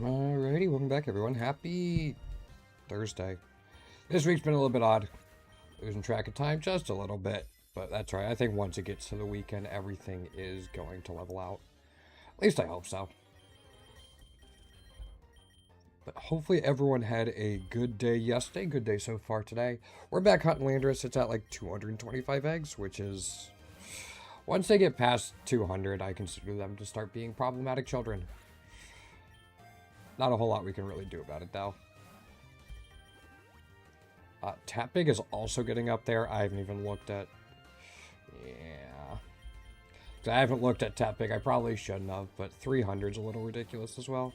Alrighty, welcome back everyone. Happy Thursday. This week's been a little bit odd. Losing track of time just a little bit. But that's right. I think once it gets to the weekend, everything is going to level out. At least I hope so. But hopefully everyone had a good day yesterday. Good day so far today. We're back hunting Landorus. It's at like 225 eggs, which is... Once they get past 200, I consider them to start being problematic children. Not a whole lot we can really do about it, though. Tap Big is also getting up there. I haven't even looked at... Yeah. I haven't looked at Tap Big. I probably shouldn't have, but 300 is a little ridiculous as well.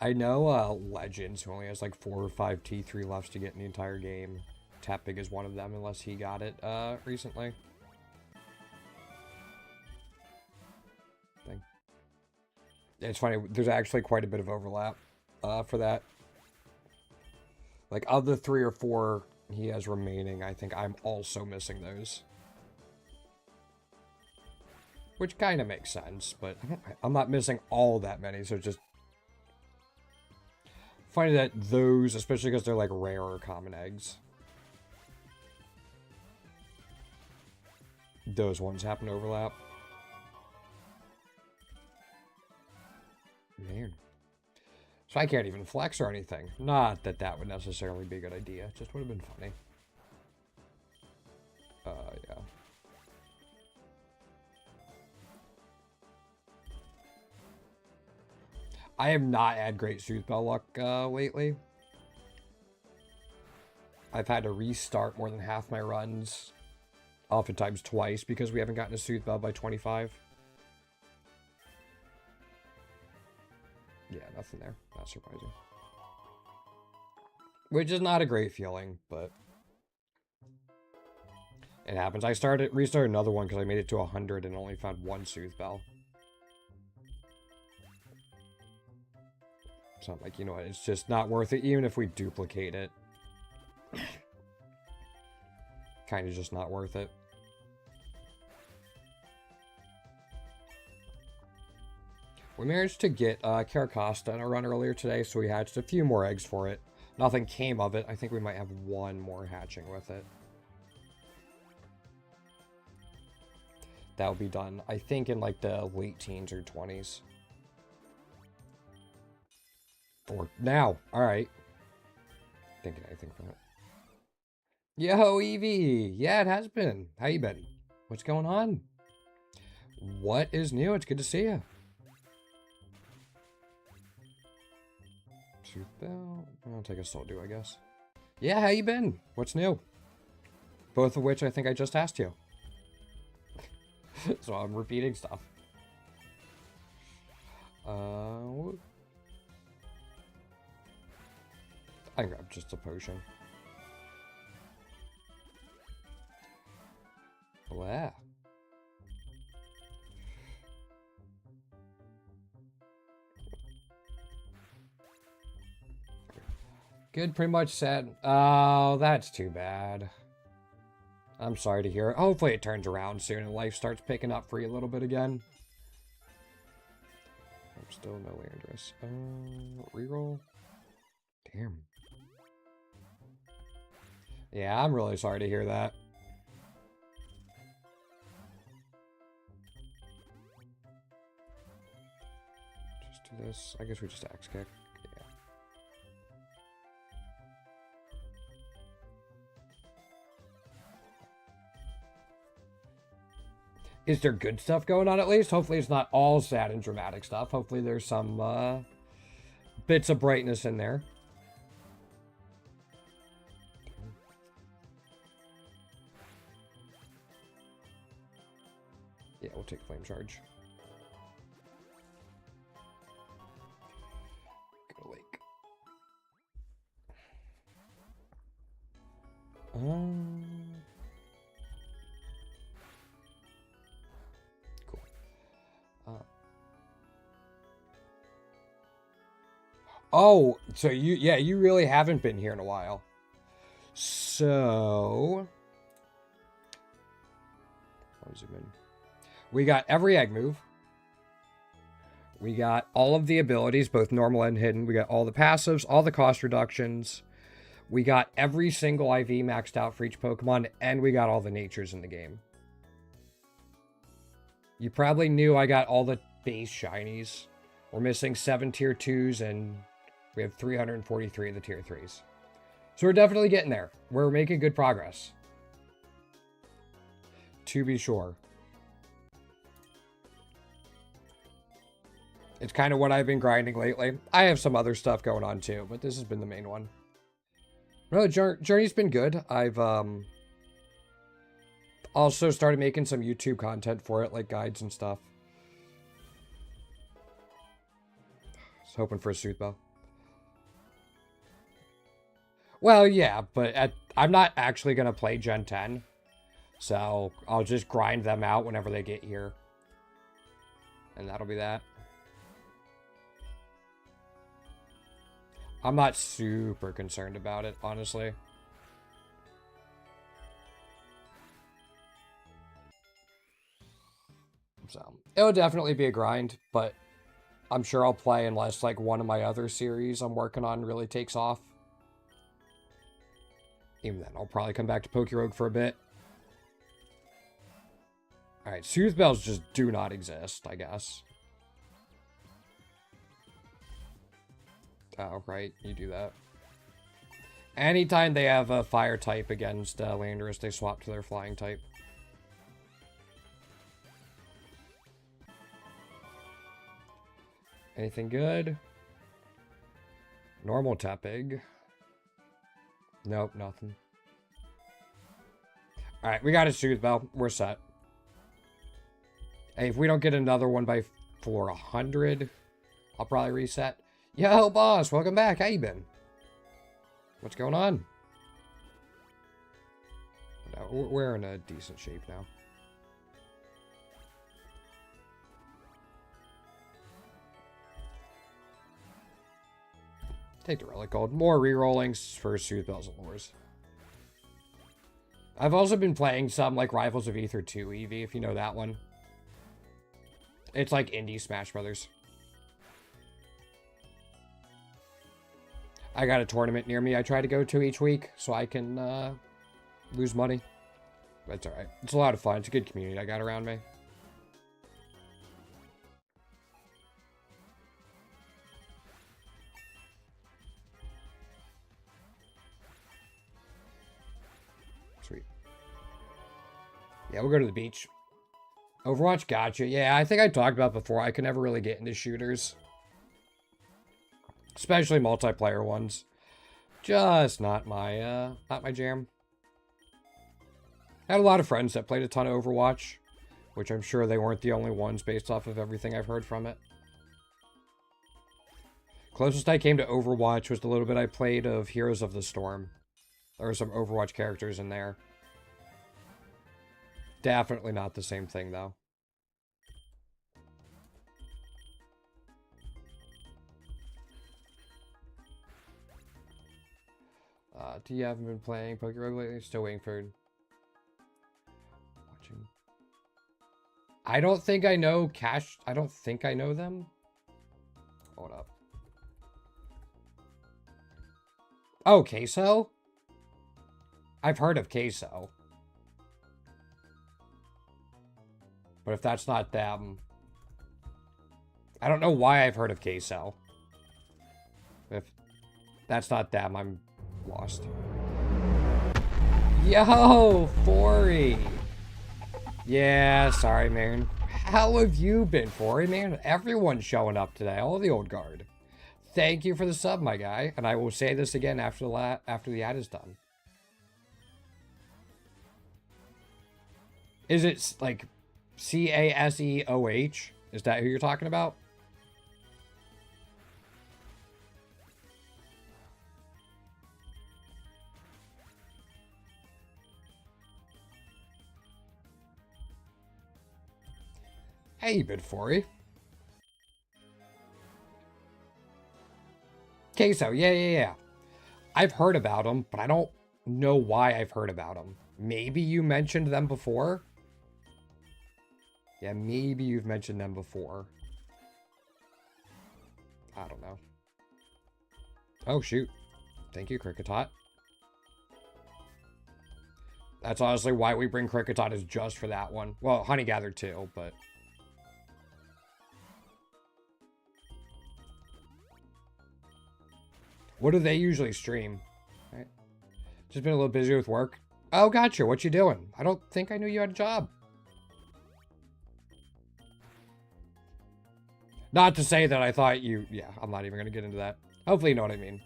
I know Legends, who only has like 4 or 5 T3 lefts to get in the entire game. Tap Big is one of them, unless he got it recently. It's funny, there's actually quite a bit of overlap for that. Like, of the 3 or 4 he has remaining, I think I'm also missing those. Which kind of makes sense, but I'm not missing all that many, so it's just... Funny that those, especially because they're like rare or common eggs, those ones happen to overlap. Man. So I can't even flex or anything. Not that that would necessarily be a good idea. It just would have been funny. Yeah. I have not had great Soothbell luck lately. I've had to restart more than half my runs. Oftentimes twice because we haven't gotten a Soothbell by 25. Yeah, nothing there. Not surprising. Which is not a great feeling, but it happens. I restarted another one because I made it to 100 and only found 1 Soothbell. So I'm like, you know what, it's just not worth it, even if we duplicate it. Kind of just not worth it. We managed to get Caracosta in a run earlier today, so we hatched a few more eggs for it. Nothing came of it. I think we might have 1 more hatching with it. That'll be done, I think, in like the late teens or 20s. For now. Alright. Thinking anything from it. Yo, Evie! Yeah, it has been. How you been? What's going on? What is new? It's good to see you. Soothbell? I'll take a Soul Dew, I guess. Yeah, how you been? What's new? Both of which I think I just asked you. So I'm repeating stuff. I can grab just a potion. Blah. Good, pretty much said. Oh, that's too bad. I'm sorry to hear it. Hopefully it turns around soon and life starts picking up for you a little bit again. I'm still no Landorus. Reroll. Damn. Yeah, I'm really sorry to hear that. Just do this. I guess we just axe kick. Yeah. Is there good stuff going on at least? Hopefully it's not all sad and dramatic stuff. Hopefully there's some bits of brightness in there. Yeah, we'll take Flame Charge. Go to Lake. Cool. Oh, so you really haven't been here in a while. So... I'll zoom in. We got every egg move. We got all of the abilities, both normal and hidden. We got all the passives, all the cost reductions. We got every single IV maxed out for each Pokemon, and we got all the natures in the game. You probably knew I got all the base shinies. We're missing 7 tier 2s, and we have 343 of the tier 3s. So we're definitely getting there. We're making good progress. To be sure. It's kind of what I've been grinding lately. I have some other stuff going on too, but this has been the main one. No, the journey's been good. I've also started making some YouTube content for it, like guides and stuff. I was hoping for a Soothbow. Well, yeah, but I'm not actually going to play Gen 10. So I'll just grind them out whenever they get here. And that'll be that. I'm not super concerned about it, honestly. So it'll definitely be a grind, but I'm sure I'll play unless like one of my other series I'm working on really takes off. Even then, I'll probably come back to Pokerogue for a bit. Alright, Soothbells just do not exist, I guess. Oh, right, you do that. Anytime they have a fire type against Landorus, they swap to their flying type. Anything good? Normal Tepig. Nope, nothing. Alright, we got a Soothbell. We're set. Hey, if we don't get another one by floor 100, I'll probably reset. Yo, boss, welcome back. How you been? What's going on? We're in a decent shape now. Take the Relic Gold. More rerollings for Soothbells and Lures. I've also been playing some like Rivals of Aether 2 Eevee, if you know that one. It's like indie Smash Brothers. I got a tournament near me I try to go to each week so I can lose money. That's alright. It's a lot of fun. It's a good community I got around me. Sweet. Yeah, we'll go to the beach. Overwatch, gotcha. Yeah, I think I talked about before. I can never really get into shooters. Especially multiplayer ones. Just not my jam. I had a lot of friends that played a ton of Overwatch, which I'm sure they weren't the only ones based off of everything I've heard from it. Closest I came to Overwatch was the little bit I played of Heroes of the Storm. There were some Overwatch characters in there. Definitely not the same thing, though. You haven't been playing Pokerogue lately? Still waiting for... Watching. I don't think I know Cash... I don't think I know them. Hold up. Oh, Queso? I've heard of Queso. But if that's not them... I don't know why I've heard of Queso. If that's not them, I'm lost. Yo, Fori! Yeah, sorry, man. How have you been, Fori, man? Everyone's showing up today. All the old guard. Thank you for the sub, my guy. And I will say this again after the ad is done. Is it, like... Caseoh? Is that who you're talking about? Hey, Bidfori. Queso, yeah. I've heard about them, but I don't know why I've heard about them. Maybe you mentioned them before? Yeah, maybe you've mentioned them before. I don't know. Oh, shoot. Thank you, Cricketot. That's honestly why we bring Cricketot, is just for that one. Well, Honey Gather too, but... What do they usually stream? Right. Just been a little busy with work. Oh, gotcha. What you doing? I don't think I knew you had a job. Not to say that I thought you... Yeah, I'm not even going to get into that. Hopefully you know what I mean.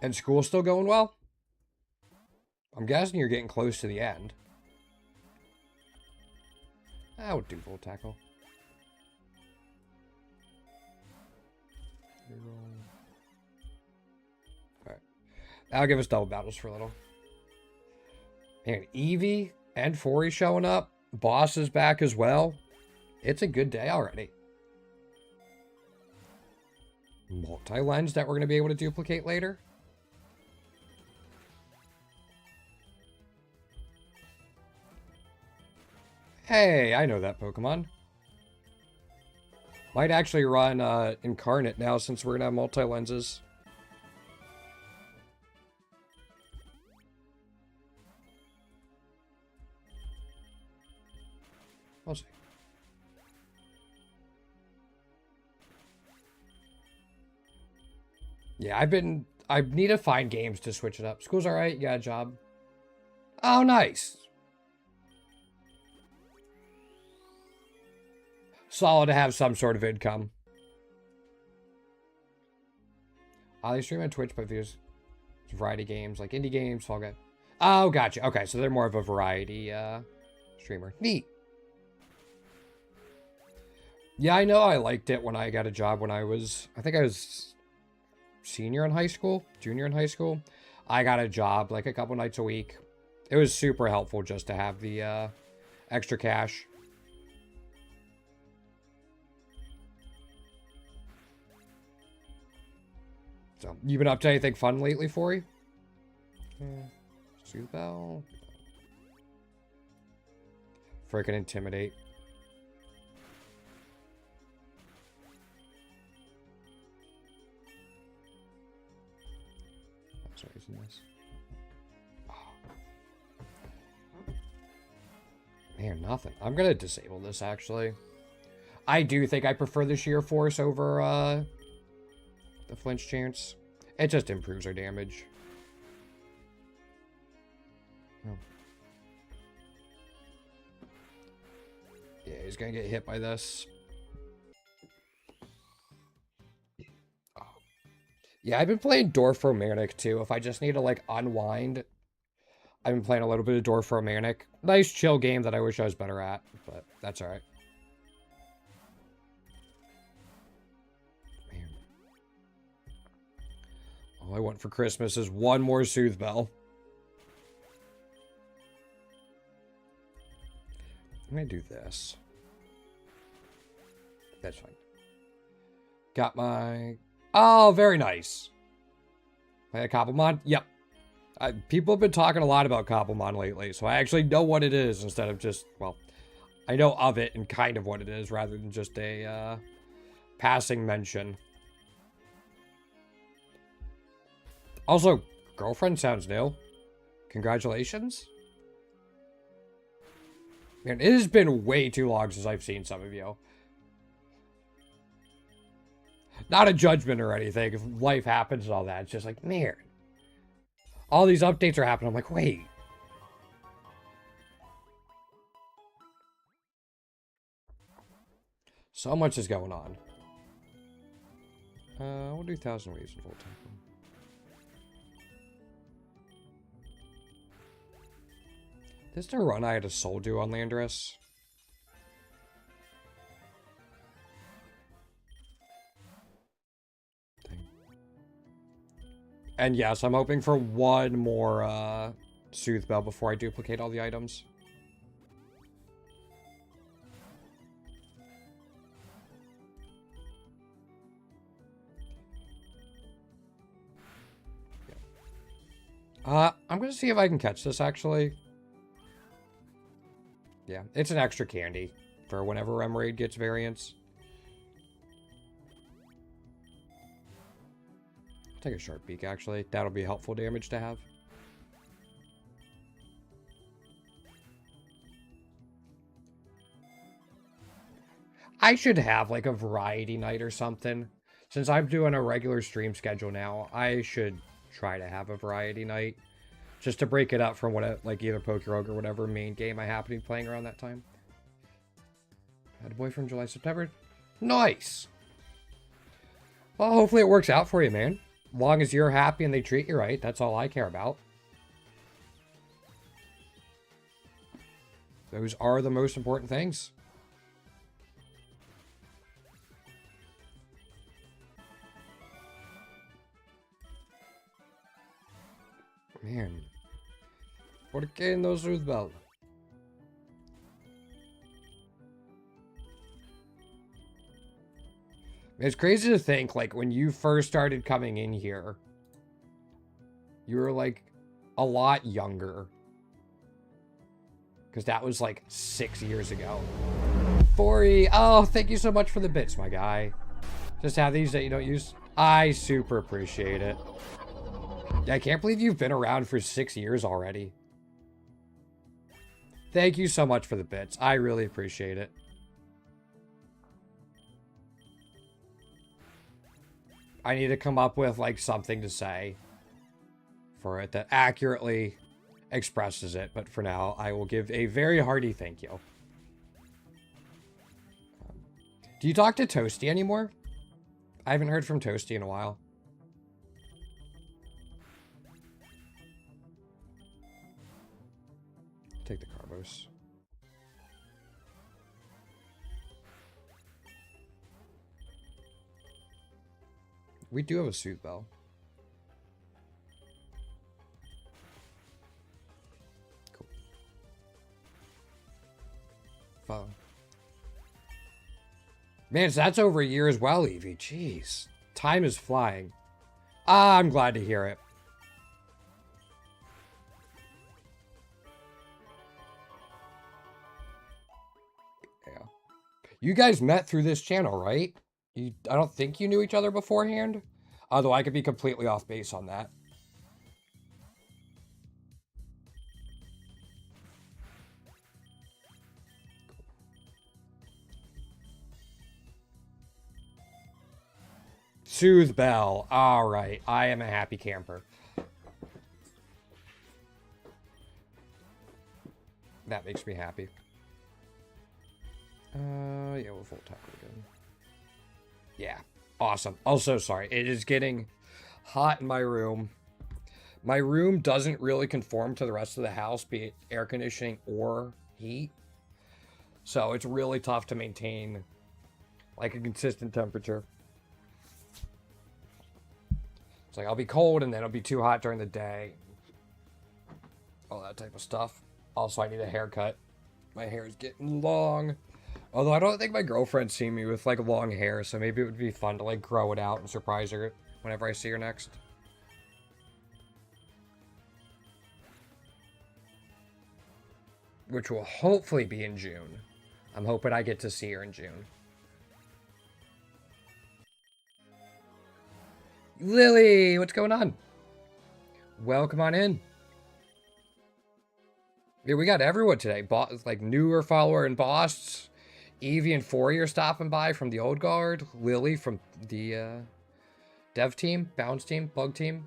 And school's still going well? I'm guessing you're getting close to the end. I would do full tackle. Alright. That'll give us double battles for a little. And Eevee and Fori showing up. Boss is back as well. It's a good day already. Multi-lens that we're going to be able to duplicate later. Hey, I know that Pokemon. Might actually run Incarnate now since we're going to have multi-lenses. We'll see. Yeah, I need to find games to switch it up. School's alright, you got a job. Oh, nice. Solid to have some sort of income. They stream on Twitch, but there's variety games, like indie games, Fall Guy. Oh, gotcha. Okay, so they're more of a variety streamer. Neat. Yeah, I know I liked it when I got a job when I think I was junior in high school. I got a job like a couple nights a week. It was super helpful just to have the extra cash. So, you been up to anything fun lately, Fori? Soothe Bell. Freaking Intimidate. That's raising this. Oh. Man, nothing. I'm gonna disable this, actually. I do think I prefer the Sheer Force over, the flinch chance. It just improves our damage. Oh. Yeah, he's gonna get hit by this. Oh. Yeah, I've been playing Dorfromantic too. If I just need to like unwind, I've been playing a little bit of Dorfromantic. Nice chill game that I wish I was better at, but that's alright. All I want for Christmas is one more Soothe Bell. I'm gonna do this. That's fine. Got my... Oh, very nice. Play a Cobblemon? Yep. People have been talking a lot about Cobblemon lately, so I actually know what it is instead of just, well, I know of it and kind of what it is rather than just a passing mention. Also, girlfriend sounds new. Congratulations. Man, it has been way too long since I've seen some of you. Not a judgment or anything. If life happens and all that, it's just like, man. All these updates are happening. I'm like, wait. So much is going on. We'll do 1,000 waves in full time. This is the run I had a soul do on Landorus. And yes, I'm hoping for one more Soothe Bell before I duplicate all the items. Yeah. I'm going to see if I can catch this, actually. Yeah, it's an extra candy. for whenever Remoraid gets variants. I'll take a Sharp Beak, actually. That'll be helpful damage to have. I should have like a variety night or something. Since I'm doing a regular stream schedule now, I should try to have a variety night. Just to break it up from what, like either Pokerogue or whatever main game I happen to be playing around that time. Had a boyfriend July, September. Nice! Well, hopefully it works out for you, man. As long as you're happy and they treat you right, that's all I care about. Those are the most important things. Man. ¿Por qué no Roosevelt? It's crazy to think, like, when you first started coming in here, you were, like, a lot younger. Because that was, like, 6 years ago. Bori, oh, thank you so much for the bits, my guy. Just have these that you don't use. I super appreciate it. I can't believe you've been around for 6 years already. Thank you so much for the bits. I really appreciate it. I need to come up with, like, something to say for it that accurately expresses it. But for now, I will give a very hearty thank you. Do you talk to Toasty anymore? I haven't heard from Toasty in a while. Take the Carbos. We do have a Soothe Bell. Cool. Follow. Man, so that's over a year as well, Evie. Jeez. Time is flying. Ah, I'm glad to hear it. Yeah. You guys met through this channel, right? I don't think you knew each other beforehand. Although I could be completely off base on that. Soothe Bell. Alright. I am a happy camper. That makes me happy. Yeah, we'll full tackle again. Yeah, awesome. Also, sorry, it is getting hot in my room. My room doesn't really conform to the rest of the house, be it air conditioning or heat. So it's really tough to maintain like a consistent temperature. It's like I'll be cold and then it'll be too hot during the day. All that type of stuff. Also, I need a haircut. My hair is getting long. Although I don't think my girlfriend's seen me with, like, long hair, so maybe it would be fun to, like, grow it out and surprise her whenever I see her next. Which will hopefully be in June. I'm hoping I get to see her in June. Lily, what's going on? Welcome on in. Yeah, we got everyone today. Like, newer follower and boss. Evie and Fourier stopping by from the old guard. Lily from the dev team, bounce team, bug team,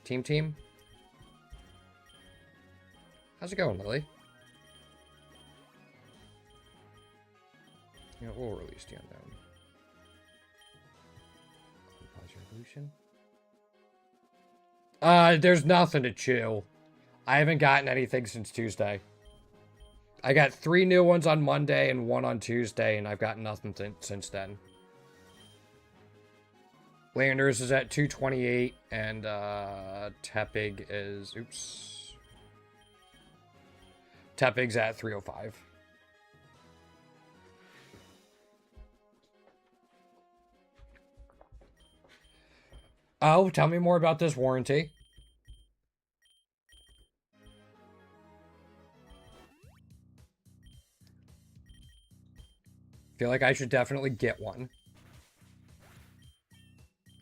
team. How's it going, Lily? Yeah, we'll release the unknown. Pause your evolution. There's nothing to chew. I haven't gotten anything since Tuesday. I got 3 new ones on Monday and 1 on Tuesday, and I've got nothing since then. Landorus is at 228, and Tepig is... Oops. Tepig's at 305. Oh, tell me more about this warranty. Feel like I should definitely get one.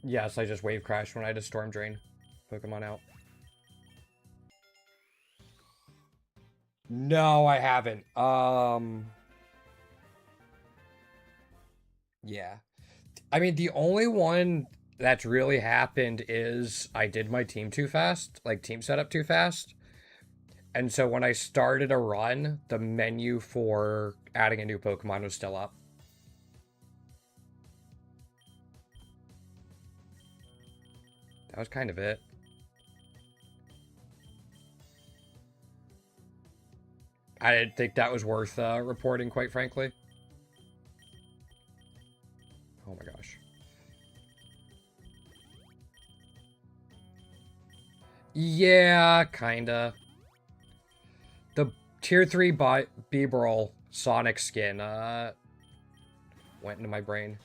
Yes, I just wave crashed when I had a Storm Drain Pokemon out. No, I haven't. Yeah. I mean, the only one that's really happened is I did my team too fast, like team setup too fast. And so when I started a run, the menu for adding a new Pokemon was still up. That was kind of it. I didn't think that was worth reporting, quite frankly. Oh my gosh. Yeah, kinda. The tier 3 Beebrel Sonic skin went into my brain.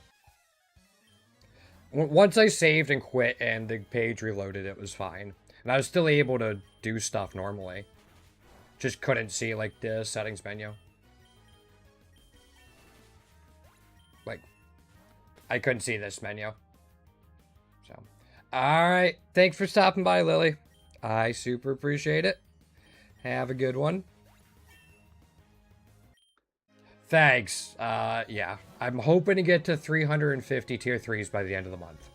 Once I saved and quit and the page reloaded, it was fine. And I was still able to do stuff normally. Just couldn't see, like, the settings menu. Like, I couldn't see this menu. So, alright. Thanks for stopping by, Lily. I super appreciate it. Have a good one. Thanks. Yeah. I'm hoping to get to 350 tier 3s by the end of the month.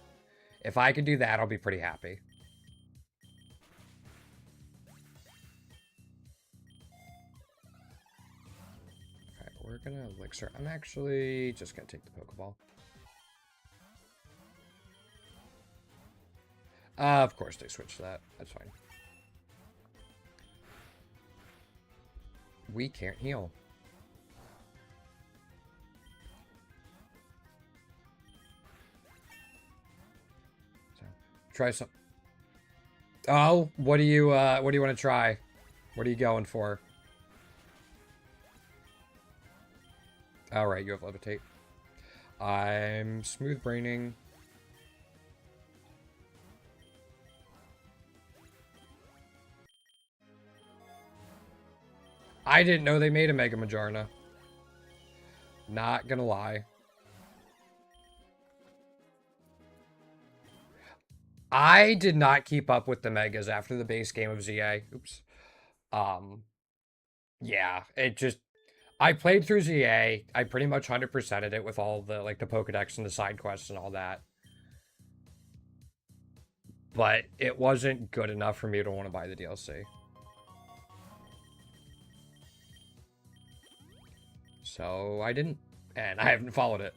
If I can do that, I'll be pretty happy. Alright, we're gonna elixir. I'm actually just gonna take the Pokeball. Of course they switched that. That's fine. We can't heal. So, try some. Oh, what do you want to try? What are you going for? Alright, you have Levitate. I'm smooth braining. I didn't know they made a Mega Majarna. Not gonna lie. I did not keep up with the Megas after the base game of ZA. Oops. Yeah, it just... I played through ZA. I pretty much 100%ed it with all the, like, the Pokedex and the side quests and all that. But it wasn't good enough for me to want to buy the DLC. So I didn't, and I haven't followed it.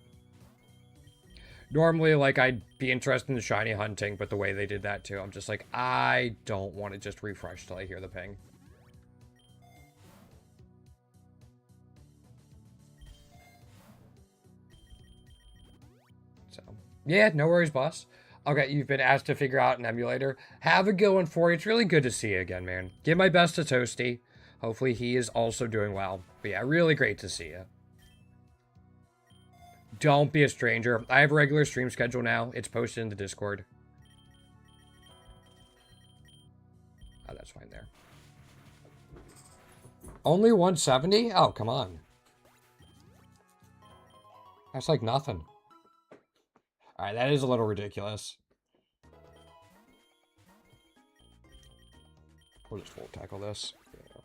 Normally, like, I'd be interested in the shiny hunting, but the way they did that too, I'm just like, I don't want to just refresh till I hear the ping. So, yeah, no worries, boss. Okay, you've been asked to figure out an emulator. Have a good one for you. It's really good to see you again, man. Give my best to Toasty. Hopefully he is also doing well. But yeah, really great to see you. Don't be a stranger. I have a regular stream schedule now. It's posted in the Discord. Oh, that's fine there. Only 170? Oh, come on. That's like nothing. Alright, that is a little ridiculous. We'll just full tackle this. Yeah.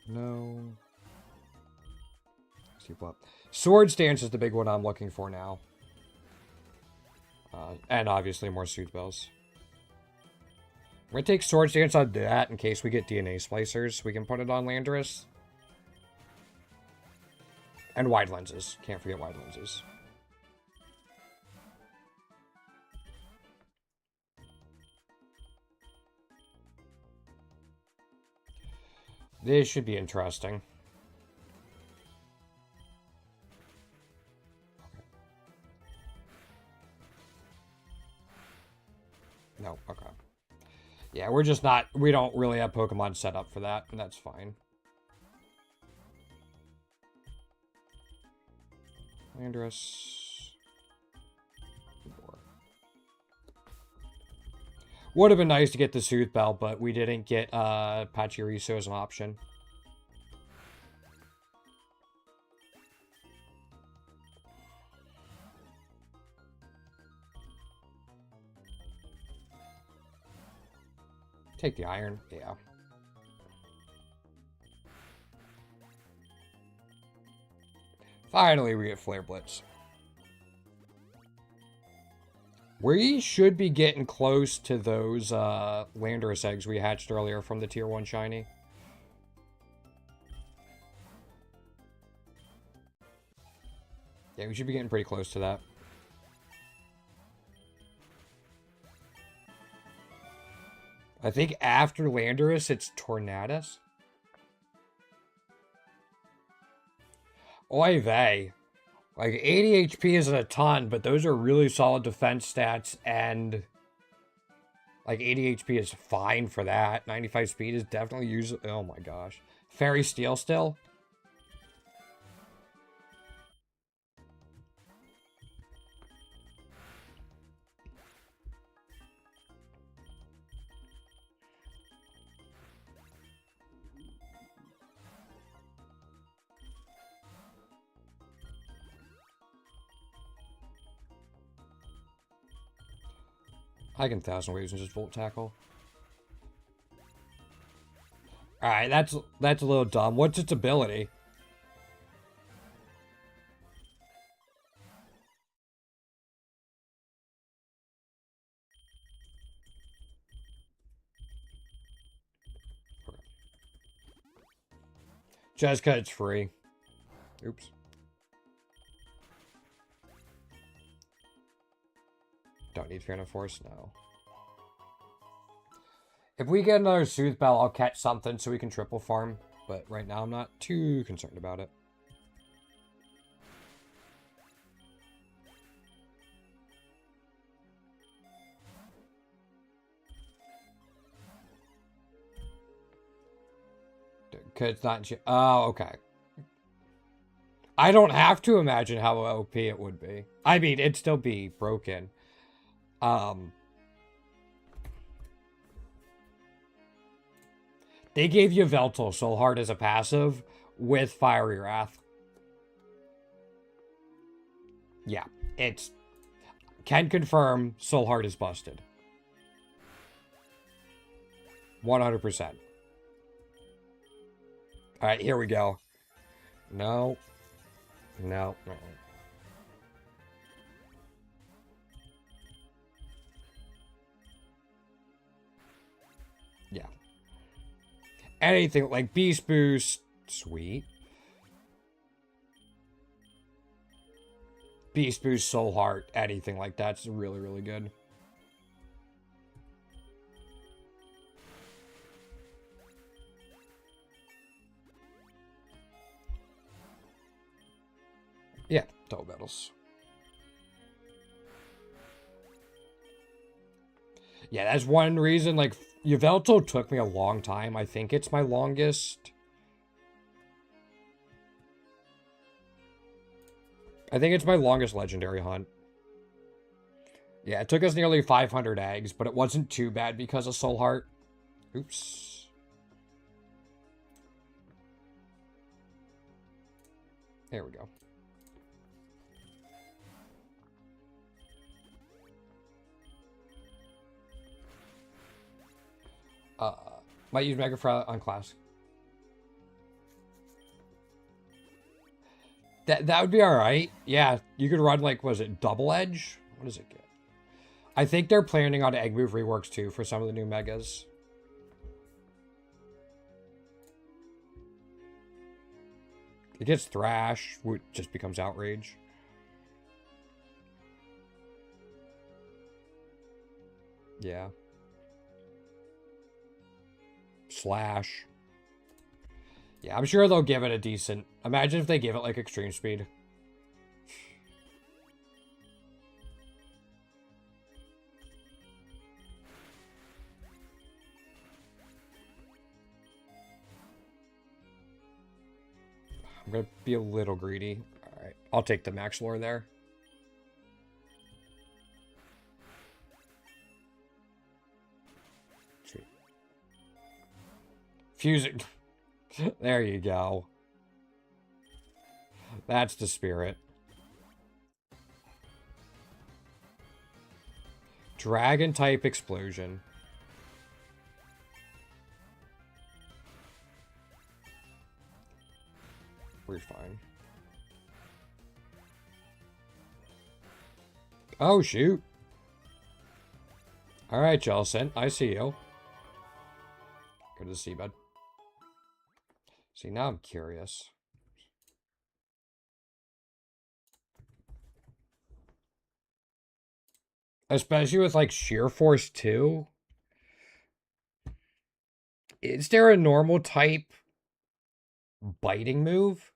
No. Swords Dance is the big one I'm looking for now. And obviously more Sooth Bells. I'm going to take Swords Dance on that in case we get DNA Splicers. We can put it on Landorus. And wide lenses. Can't forget wide lenses. This should be interesting. No, okay. Yeah, we're just not... We don't really have Pokemon set up for that, and that's fine. Landorus. Would have been nice to get the Sooth Bell, but we didn't get Pachirisu as an option. Take the iron. Yeah. Finally, we get Flare Blitz. We should be getting close to those Landorus eggs we hatched earlier from the Tier 1 Shiny. Yeah, we should be getting pretty close to that. I think after Landorus, it's Tornadus. Oy vey. Like, 80 HP isn't a ton, but those are really solid defense stats, and like 80 HP is fine for that. 95 speed is definitely usable. Oh my gosh. Fairy Steel still? I can 1,000 waves and just Volt Tackle. Alright, that's a little dumb. What's its ability? Okay. Just because it's free. Oops. Don't need Fear and Force? No. If we get another Soothe Bell, I'll catch something so we can triple farm. But right now, I'm not too concerned about it. Cause it's not... Oh, okay. I don't have to imagine how OP it would be. I mean, it'd still be broken. They gave you Veltal Soul Heart as a passive with Fiery Wrath. Yeah, it's... Can confirm Soul Heart is busted. 100%. Alright, here we go. No. No. Yeah. Anything like Beast Boost. Sweet. Beast Boost, Soul Heart, anything like that's really, really good. Yeah, double battles. Yeah, that's one reason, like, Yveltal took me a long time. I think it's my longest. I think it's my longest legendary hunt. Yeah, it took us nearly 500 eggs, but it wasn't too bad because of Soul Heart. Oops. There we go. Might use Mega Frost on Classic. That would be alright. Yeah, you could run, like, was it Double Edge? What does it get? I think they're planning on Egg Move reworks, too, for some of the new Megas. It gets Thrash, which just becomes Outrage. Yeah. Slash. Yeah, I'm sure they'll give it a decent... Imagine if they give it, like, Extreme Speed. I'm gonna be a little greedy. Alright, I'll take the Max Lore there. Sweet. Fusing... There you go. That's the spirit. Dragon type explosion. We're fine. Oh, shoot. Alright, Jellicent. I see you. Good to see you, bud. See, now I'm curious. Especially with, like, Sheer Force 2. Is there a normal type biting move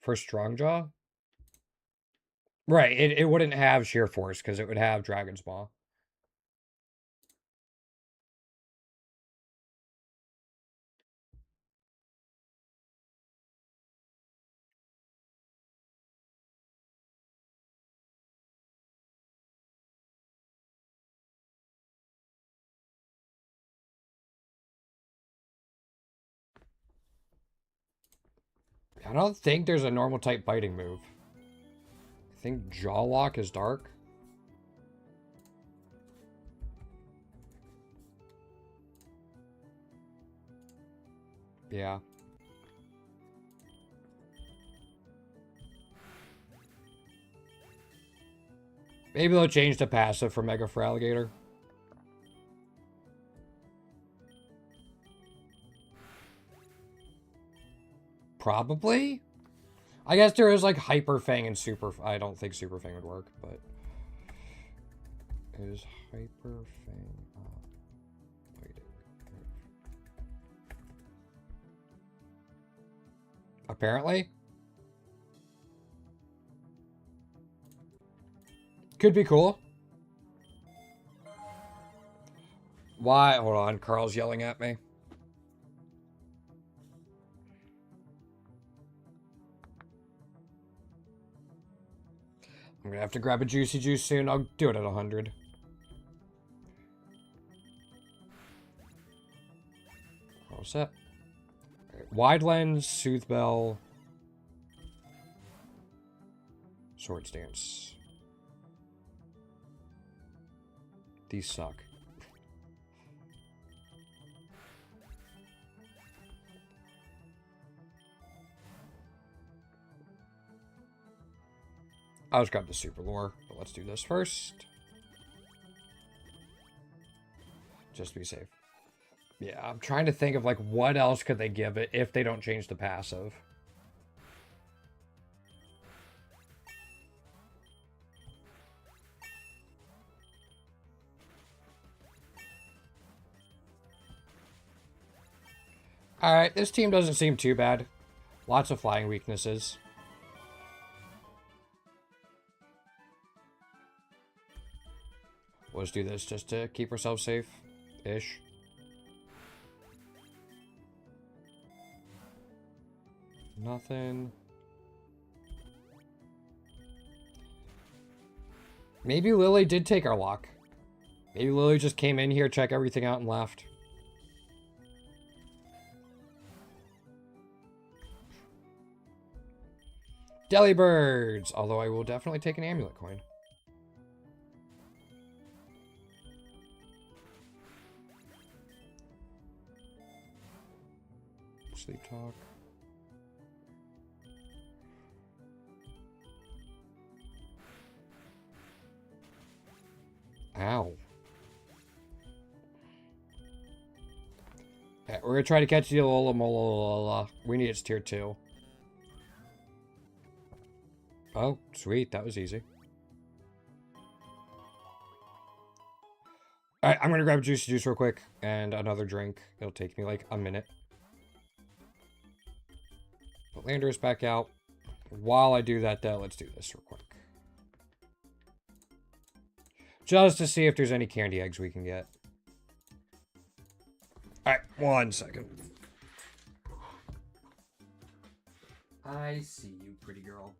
for Strongjaw? Right, it wouldn't have Sheer Force because it would have Dragon's Maw. I don't think there's a normal type biting move. I think Jaw Lock is dark. Yeah. Maybe they'll change the passive for Mega Feraligatr. Probably? I guess there is like Hyper Fang and Super... I don't think Super Fang would work, but... Is Hyper Fang... Apparently. Could be cool. Why? Hold on, Carl's yelling at me. I'm gonna have to grab a Juicy Juice soon. I'll do it at 100. All set. Right. Wide Lens, Soothe Bell, Swords Dance. These suck. I'll just grab the Super Lure, but let's do this first. Just to be safe. Yeah, I'm trying to think of, like, what else could they give it if they don't change the passive. Alright, this team doesn't seem too bad. Lots of flying weaknesses. Let's do this just to keep ourselves safe-ish. Nothing. Maybe Lily did take our lock. Maybe Lily just came in here, checked everything out, and left. Delibirds! Although I will definitely take an amulet coin. Sleep talk. Ow. Okay, we're gonna try to catch the Alola. We need its tier 2. Oh, sweet. That was easy. Alright, I'm gonna grab a Juicy Juice real quick and another drink. It'll take me like a minute. Put Landorus back out. While I do that, though, let's do this real quick. Just to see if there's any candy eggs we can get. Alright, 1 second. I see you, pretty girl.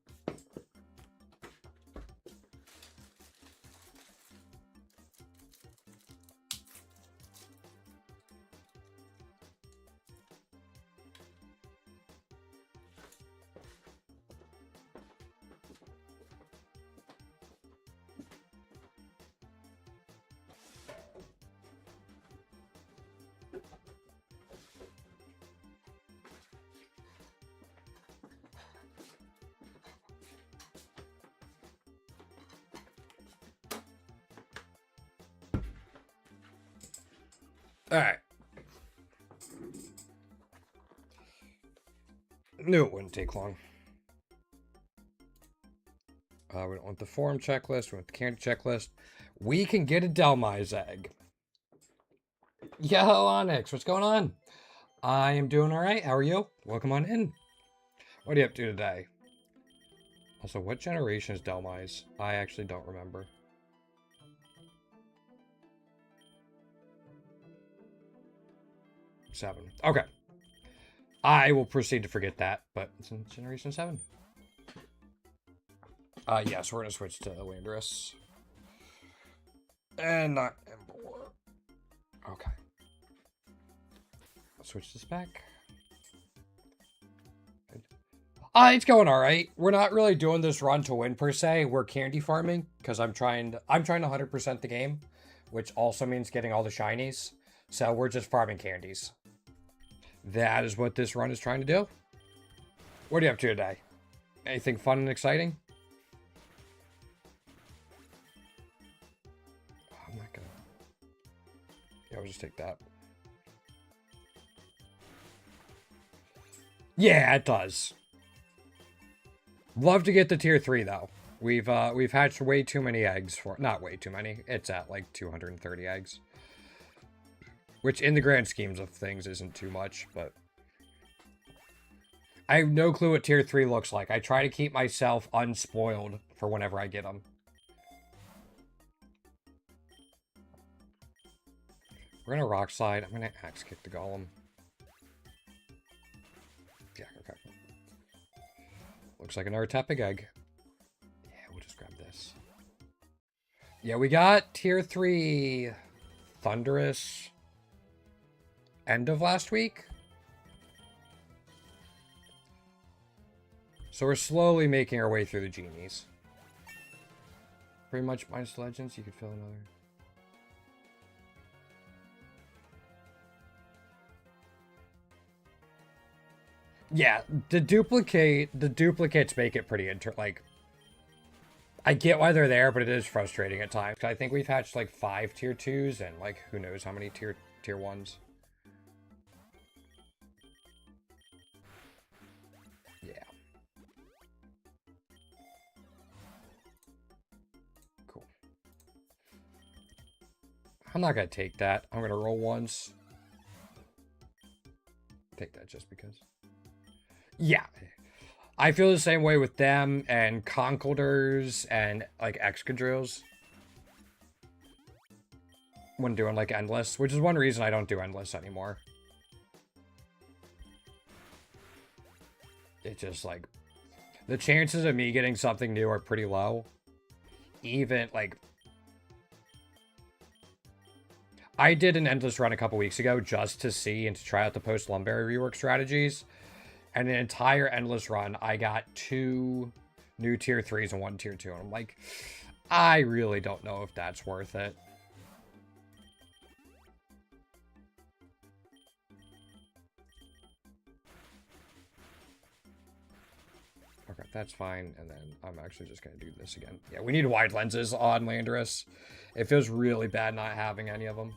Alright. Knew it wouldn't take long. We don't want the form checklist. We want the candy checklist. We can get a Delmise egg. Yo, Onyx, what's going on? I am doing alright. How are you? Welcome on in. What are you up to today? Also, what generation is Delmise? I actually don't remember. Seven. Okay. I will proceed to forget that, but it's in Generation 7. Yes, we're going to switch to Landorus. And not Ember. Okay. I'll switch this back. It's going alright. We're not really doing this run to win, per se. We're candy farming, because I'm trying to 100% the game, which also means getting all the shinies. So we're just farming candies. That is what this run is trying to do. What are you up to today? Anything fun and exciting? I'm not gonna... Yeah, we'll just take that. Yeah, it does. Love to get the tier 3 though. We've hatched way too many eggs for... Not way too many. It's at like 230 eggs. Which, in the grand schemes of things, isn't too much, but... I have no clue what Tier 3 looks like. I try to keep myself unspoiled for whenever I get them. We're gonna Rock Slide. I'm gonna Axe Kick the Golem. Yeah, okay. Looks like another Tepig Egg. Yeah, we'll just grab this. Yeah, we got Tier 3 Thunderous... end of last week. So we're slowly making our way through the genies. Pretty much minus legends, you could fill another. Yeah, the duplicates make it pretty like, I get why they're there, but it is frustrating at times. I think we've hatched like 5 tier 2s and like who knows how many tier 1s. I'm not going to take that. I'm going to roll once. Take that just because. Yeah. I feel the same way with them and Conkeldurs and like Excadrills. When doing like Endless, which is one reason I don't do Endless anymore. It's just like... the chances of me getting something new are pretty low. Even like... I did an Endless run a couple weeks ago just to see and to try out the post-Lumberry rework strategies. And an entire Endless run, I got 2 new tier 3s and 1 tier 2. And I'm like, I really don't know if that's worth it. Okay, that's fine. And then I'm actually just going to do this again. Yeah, we need wide lenses on Landorus. It feels really bad not having any of them.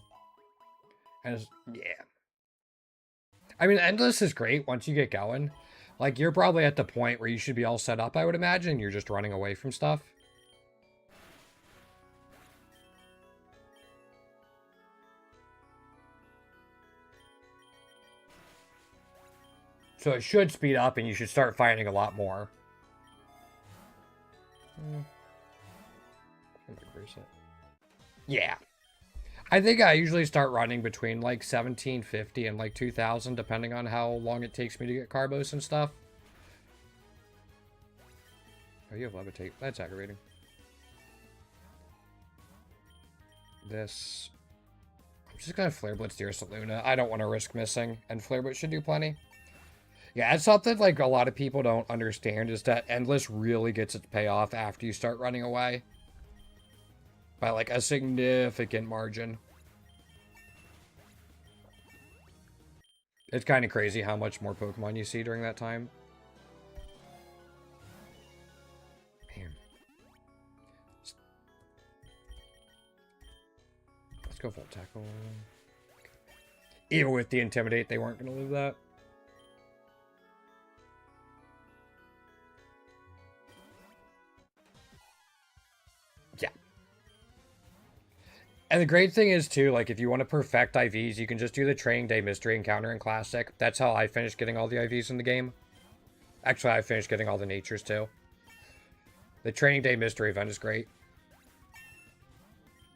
And yeah. I mean, Endless is great once you get going. Like, you're probably at the point where you should be all set up, I would imagine. You're just running away from stuff. So it should speed up and you should start fighting a lot more. Yeah. I think I usually start running between like 1750 and like 2000, depending on how long it takes me to get Carbos and stuff. Oh, you have Levitate. That's aggravating. This... I'm just gonna Flare Blitz Deer Saluna. I don't want to risk missing, and Flare Blitz should do plenty. Yeah, it's something like a lot of people don't understand, is that Endless really gets its payoff after you start running away. By like a significant margin. It's kind of crazy how much more Pokemon you see during that time. Man. Let's go Volt Tackle. Even with the Intimidate, they weren't going to live that. Yeah. And the great thing is, too, like, if you want to perfect IVs, you can just do the Training Day Mystery Encounter in Classic. That's how I finished getting all the IVs in the game. Actually, I finished getting all the Natures, too. The Training Day Mystery event is great.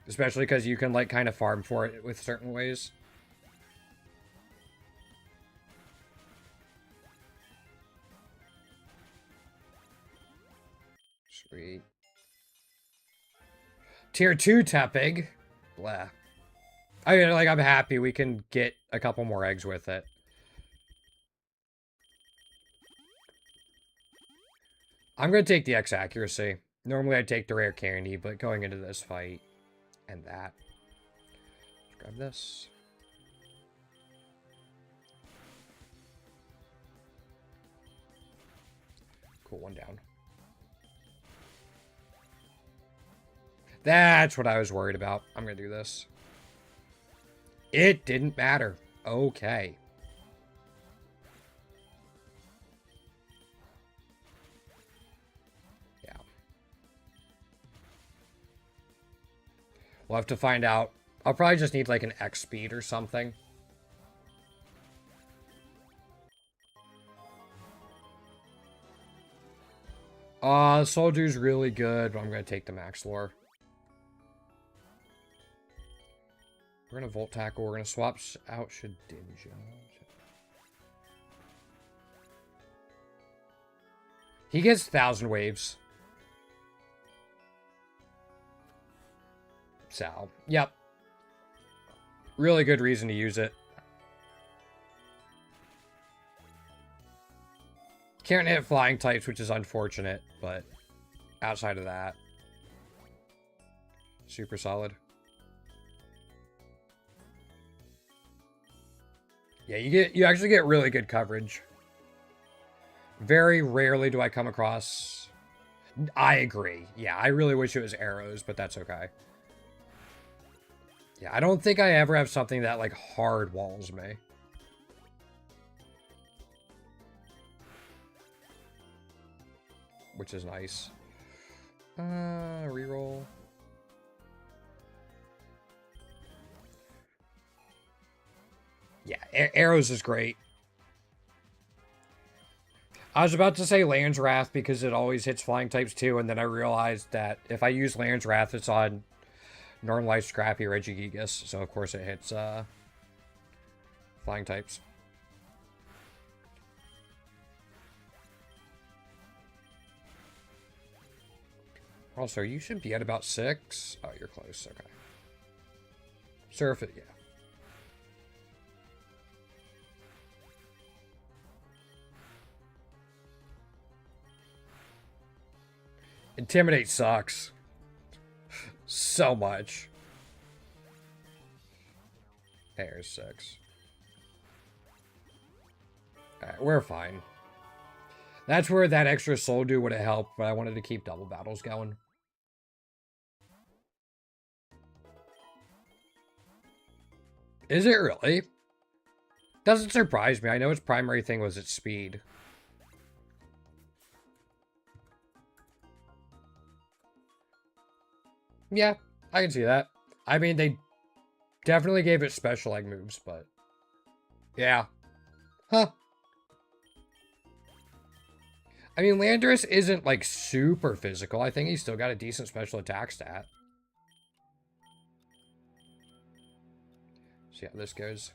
Especially because you can, like, kind of farm for it with certain ways. Sweet. Tier 2 Tepig. Blah. I mean, like, I'm happy we can get a couple more eggs with it. I'm going to take the X accuracy. Normally I'd take the rare candy, but going into this fight and that. Let's grab this. Cool, one down. That's what I was worried about. I'm going to do this. It didn't matter. Okay. Yeah. We'll have to find out. I'll probably just need like an X speed or something. Soldier's really good, but I'm going to take the Max Lore. We're going to Volt Tackle. We're going to swap out Shedinja. He gets 1,000 waves. So, yep. Really good reason to use it. Can't hit flying types, which is unfortunate, but outside of that, super solid. Yeah, you actually get really good coverage. Very rarely do I come across... I agree. Yeah, I really wish it was arrows, but that's okay. Yeah, I don't think I ever have something that, like, hard walls me. Which is nice. Reroll. Yeah, arrows is great. I was about to say Land's Wrath because it always hits flying types too, and then I realized that if I use Land's Wrath, it's on Normalized Scrappy Regigigas, so of course it hits flying types. Also, you should be at about 6. Oh, you're close. Okay. Surf it, yeah. Intimidate sucks. So much. There's 6. Alright, we're fine. That's where that extra soul do would have helped, but I wanted to keep double battles going. Is it really? Doesn't surprise me. I know its primary thing was its speed. Yeah, I can see that. I mean, they definitely gave it special egg moves, but... yeah. Huh. I mean, Landorus isn't, like, super physical. I think he's still got a decent special attack stat. See how this goes.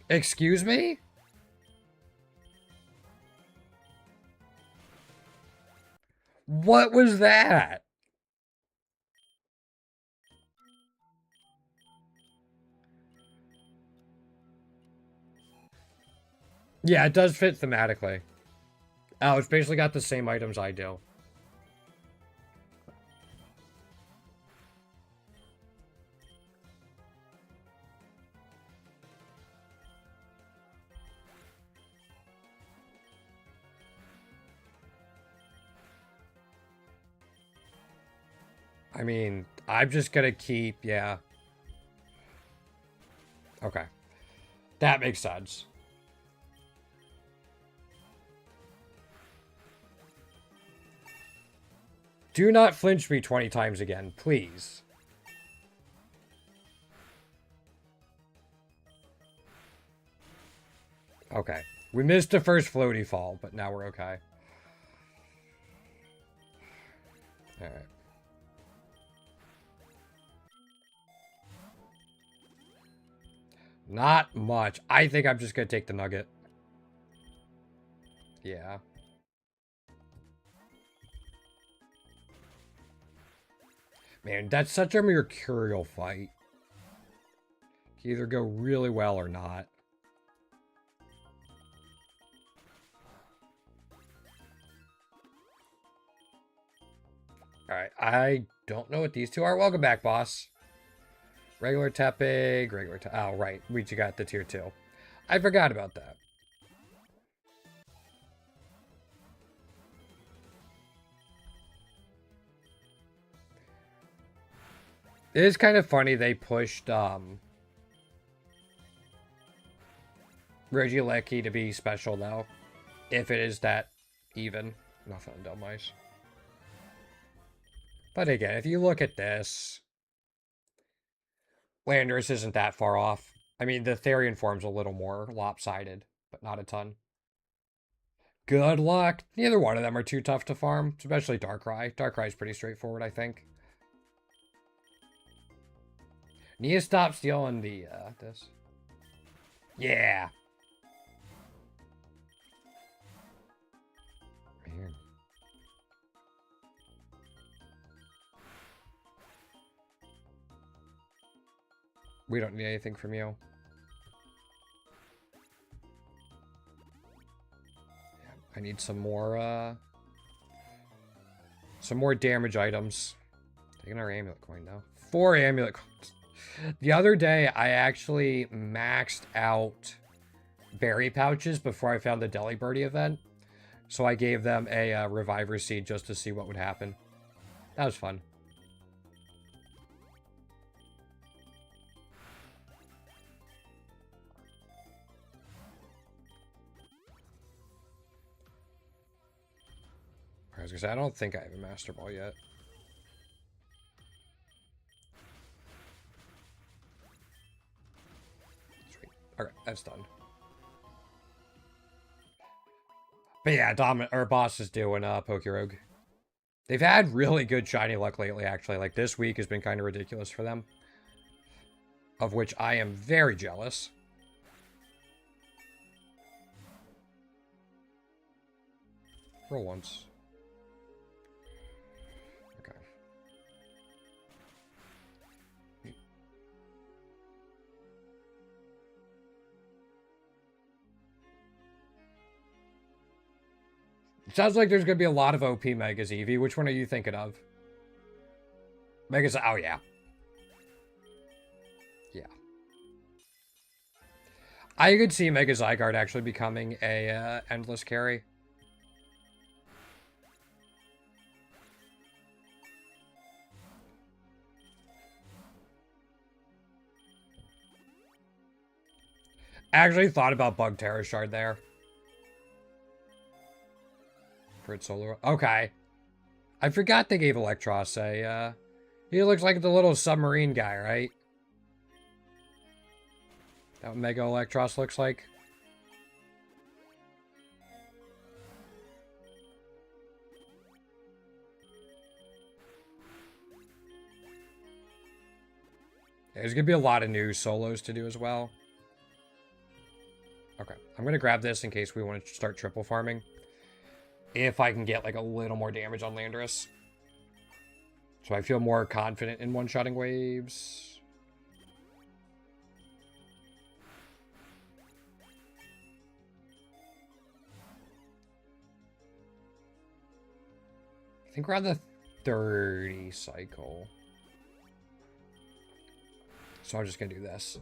Excuse me? What was that? Yeah, it does fit thematically. Oh, it's basically got the same items I do. I mean, I'm just gonna keep, yeah. Okay. That makes sense. Do not flinch me 20 times again, please. Okay. We missed the first floaty fall, but now we're okay. Alright. Not much. I think I'm just gonna take the nugget. Yeah. Man, that's such a mercurial fight. Can either go really well or not. Alright, I don't know what these two are. Welcome back, boss. Regular Tepig, regular oh, right. We got the tier 2. I forgot about that. It is kind of funny they pushed Regieleki to be special, though. If it is that even. Nothing on dumb mice. But again, if you look at this, Landorus isn't that far off. I mean, the Therian form's a little more lopsided, but not a ton. Good luck. Neither one of them are too tough to farm, especially Darkrai. Darkrai's pretty straightforward, I think. Need to stop stealing the, this. Yeah. Man. We don't need anything from you. I need some more damage items. Taking our amulet coin now. 4 amulet coins. The other day, I actually maxed out berry pouches before I found the Deli Birdie event. So I gave them a Reviver Seed just to see what would happen. That was fun. I was gonna say, I don't think I have a Master Ball yet. Sweet. Okay, that's done. But yeah, our boss is doing Pokerogue. They've had really good shiny luck lately, actually. Like, this week has been kind of ridiculous for them. Of which I am very jealous. Roll once. Okay. It sounds like there's going to be a lot of OP Megas, Eevee. Which one are you thinking of? Megas, oh yeah. Yeah. I could see Mega Zygarde actually becoming a endless carry. I actually thought about Bug Terra Shard there. For its solo. Okay. I forgot they gave Electros a, he looks like the little submarine guy, right? That what Mega Electros looks like? Yeah, there's gonna be a lot of new solos to do as well. Okay, I'm gonna grab this in case we want to start triple farming. If I can get like a little more damage on Landorus. So I feel more confident in one-shotting waves. I think we're on the 30 cycle. So I'm just gonna do this.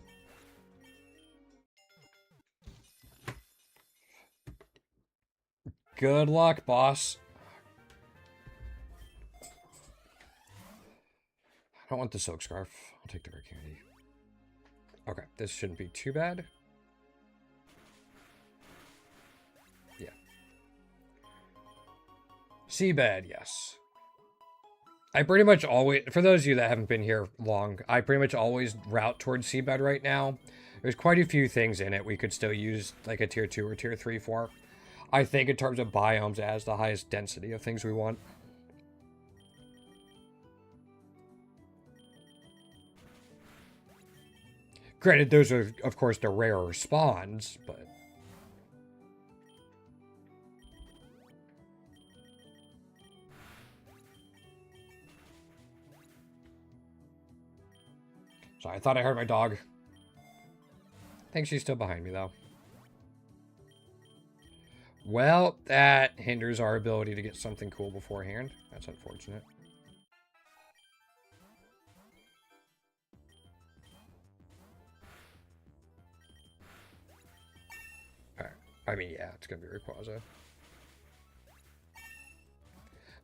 Good luck, boss. I don't want the silk scarf. I'll take the rare candy. Okay, this shouldn't be too bad. Yeah. Seabed, yes. I pretty much always, for those of you that haven't been here long, I pretty much always route towards Seabed right now. There's quite a few things in it we could still use like a tier 2 or tier 3 for. I think in terms of biomes, it has the highest density of things we want. Granted, those are, of course, the rarer spawns, but... Sorry, I thought I heard my dog. I think she's still behind me, though. Well, that hinders our ability to get something cool beforehand. That's unfortunate. Alright. I mean, yeah, it's going to be Rayquaza.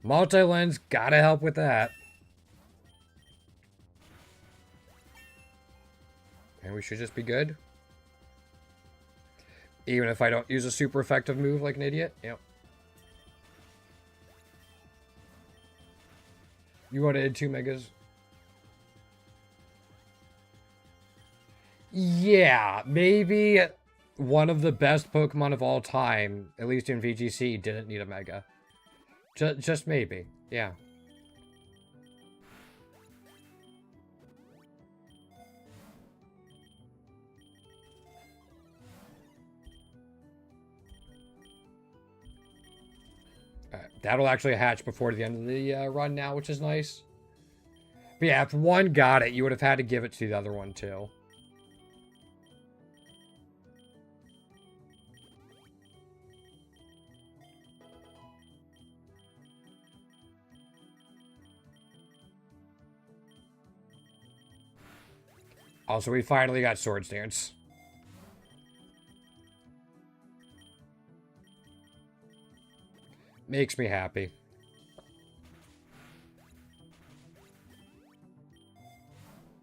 Multi-lens, gotta help with that. And we should just be good. Even if I don't use a super effective move like an idiot. Yep. You wanted 2 megas? Yeah, maybe one of the best Pokemon of all time, at least in VGC, didn't need a mega. Just maybe, yeah. That'll actually hatch before the end of the run now, which is nice. But yeah, if one got it, you would have had to give it to the other one too. Also, we finally got Swords Dance. Makes me happy.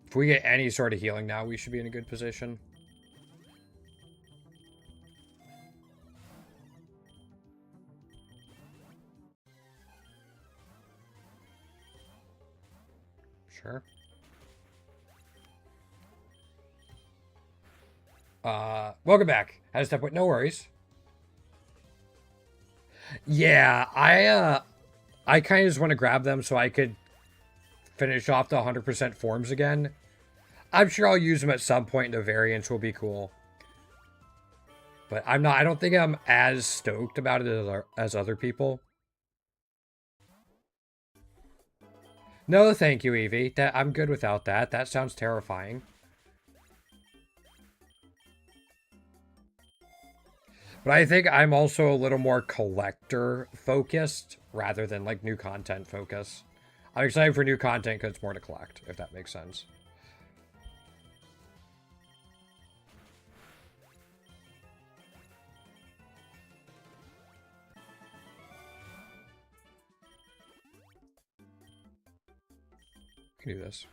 If we get any sort of healing now, we should be in a good position. Sure. Welcome back. Had to step with no worries. Yeah, I kind of just want to grab them so I could finish off the 100% forms again. I'm sure I'll use them at some point and the variants will be cool. But I don't think I'm as stoked about it as other people. No, thank you, Evie. I'm good without that. That sounds terrifying. But I think I'm also a little more collector focused rather than like new content focus. I'm excited for new content because it's more to collect, if that makes sense. I can do this.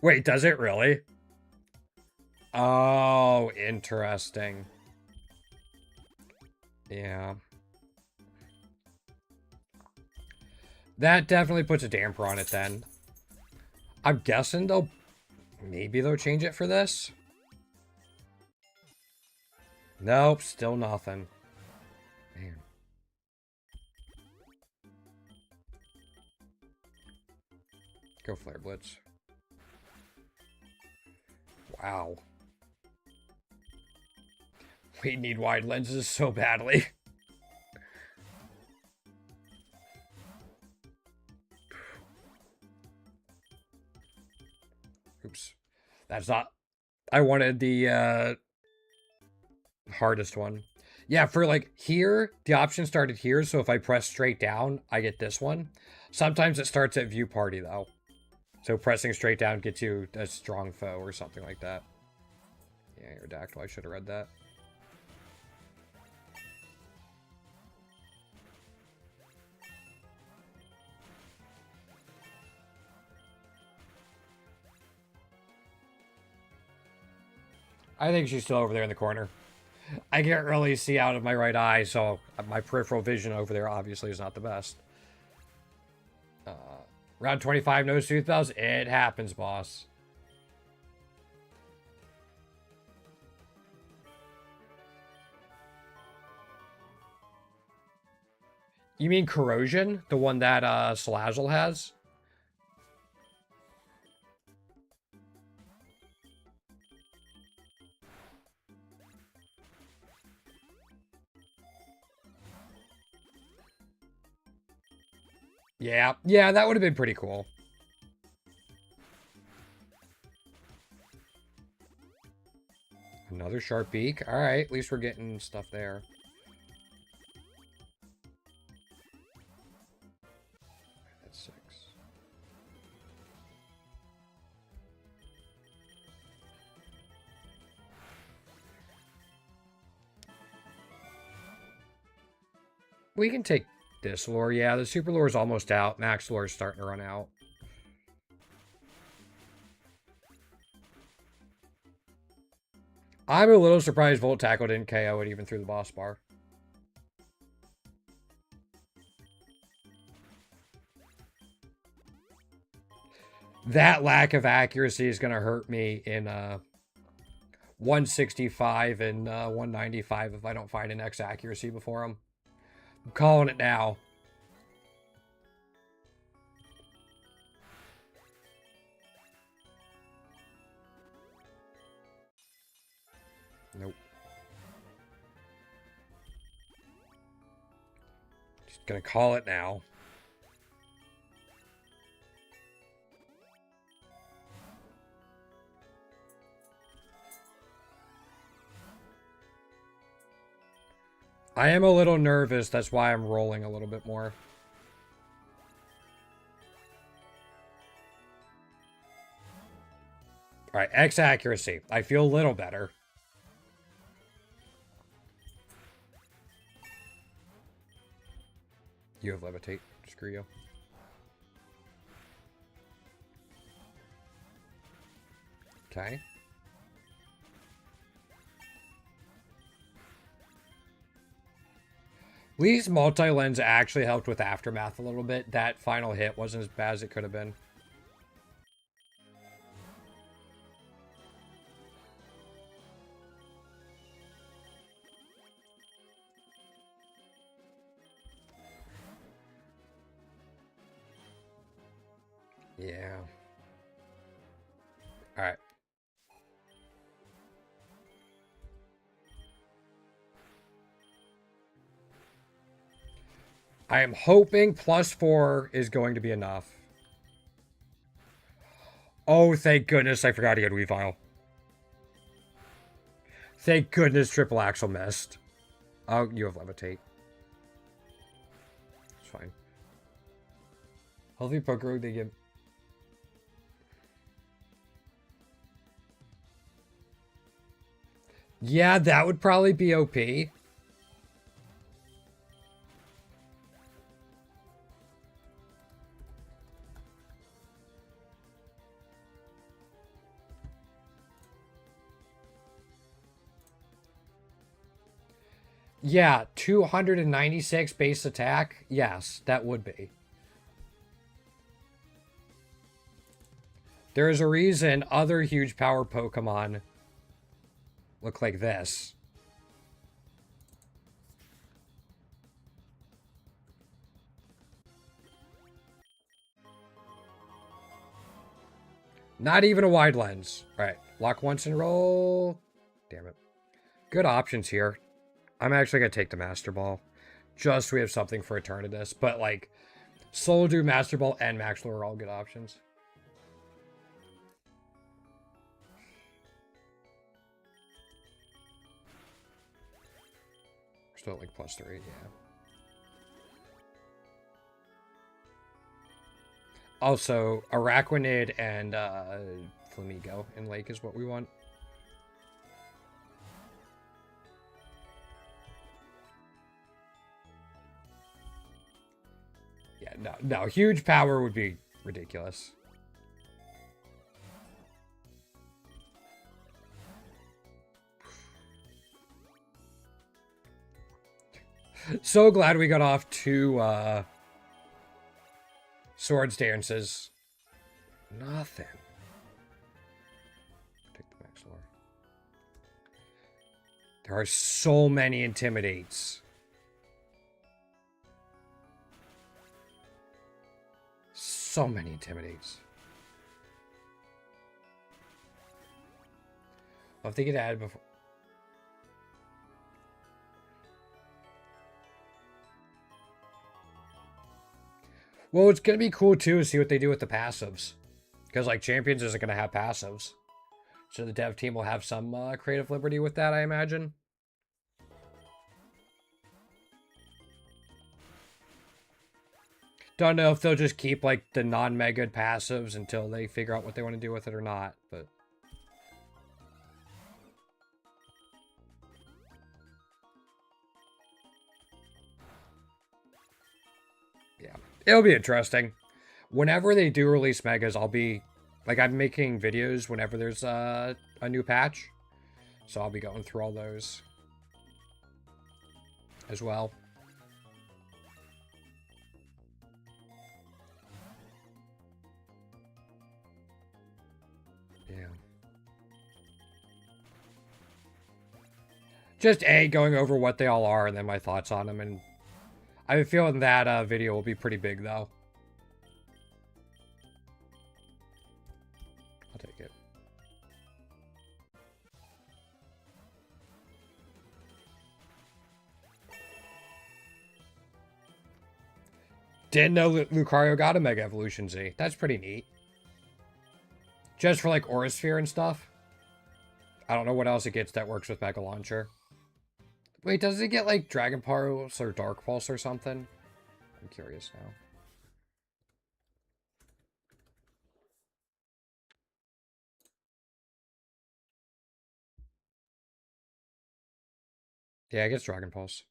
Wait, does it really? Oh, interesting. Yeah. That definitely puts a damper on it then. I'm guessing maybe they'll change it for this. Nope, still nothing. Man. Go Flare Blitz. Wow. We need wide lenses so badly. Oops. That's not... I wanted the hardest one. Yeah, for like here, the option started here, so if I press straight down, I get this one. Sometimes it starts at view party though. So pressing straight down gets you a strong foe or something like that. Yeah, Aerodactyl, I should have read that. I think she's still over there in the corner. I can't really see out of my right eye, so my peripheral vision over there obviously is not the best. Round 25, no sooth bells. It happens, boss. You mean corrosion? The one that Salazzle has? Yeah, that would have been pretty cool. Another sharp beak. Alright, at least we're getting stuff there. That's 6. We can take this lure. Yeah, the super lure is almost out. Max lure is starting to run out. I'm a little surprised Volt Tackle didn't KO it even through the boss bar. That lack of accuracy is going to hurt me in 165 and 195 if I don't find an X accuracy before him. I'm calling it now. Nope. Just gonna call it now. I am a little nervous. That's why I'm rolling a little bit more. All right, X accuracy. I feel a little better. You have levitate. Screw you. Okay. Lee's multi-lens actually helped with Aftermath a little bit. That final hit wasn't as bad as it could have been. Yeah. All right. I am hoping +4 is going to be enough. Oh, thank goodness I forgot to get Weavile. Thank goodness Triple Axle missed. Oh, you have Levitate. It's fine. Healthy Pokerogue, they give... Yeah, that would probably be OP. Yeah, 296 base attack. Yes, that would be. There is a reason other huge power Pokemon look like this. Not even a wide lens. All right, lock once and roll. Damn it. Good options here. I'm actually going to take the Master Ball. Just so we have something for Eternatus. But, like, Soul Dew, Master Ball, and Max Lure are all good options. We're still at, like, +3, yeah. Also, Araquanid and Flamigo in Lake is what we want. Yeah, no, huge power would be ridiculous. So glad we got off 2 swords dances. Nothing. Take the max lore. There are so many intimidates. So many intimidates. Well, if they get added before. Well, it's going to be cool, too, to see what they do with the passives. Because, like, Champions isn't going to have passives. So the dev team will have some creative liberty with that, I imagine. Don't know if they'll just keep, like, the non-mega passives until they figure out what they want to do with it or not, but... yeah. It'll be interesting. Whenever they do release megas, I'll be... like, I'm making videos whenever there's a new patch. So I'll be going through all those as well. Yeah. Just going over what they all are and then my thoughts on them. And I have a feeling that video will be pretty big, though. I'll take it. Didn't know Lucario got a Mega Evolution Z. That's pretty neat. Just for, like, Aura Sphere and stuff. I don't know what else it gets that works with Mega Launcher. Wait, does it get, like, Dragon Pulse or Dark Pulse or something? I'm curious now. Yeah, it gets Dragon Pulse.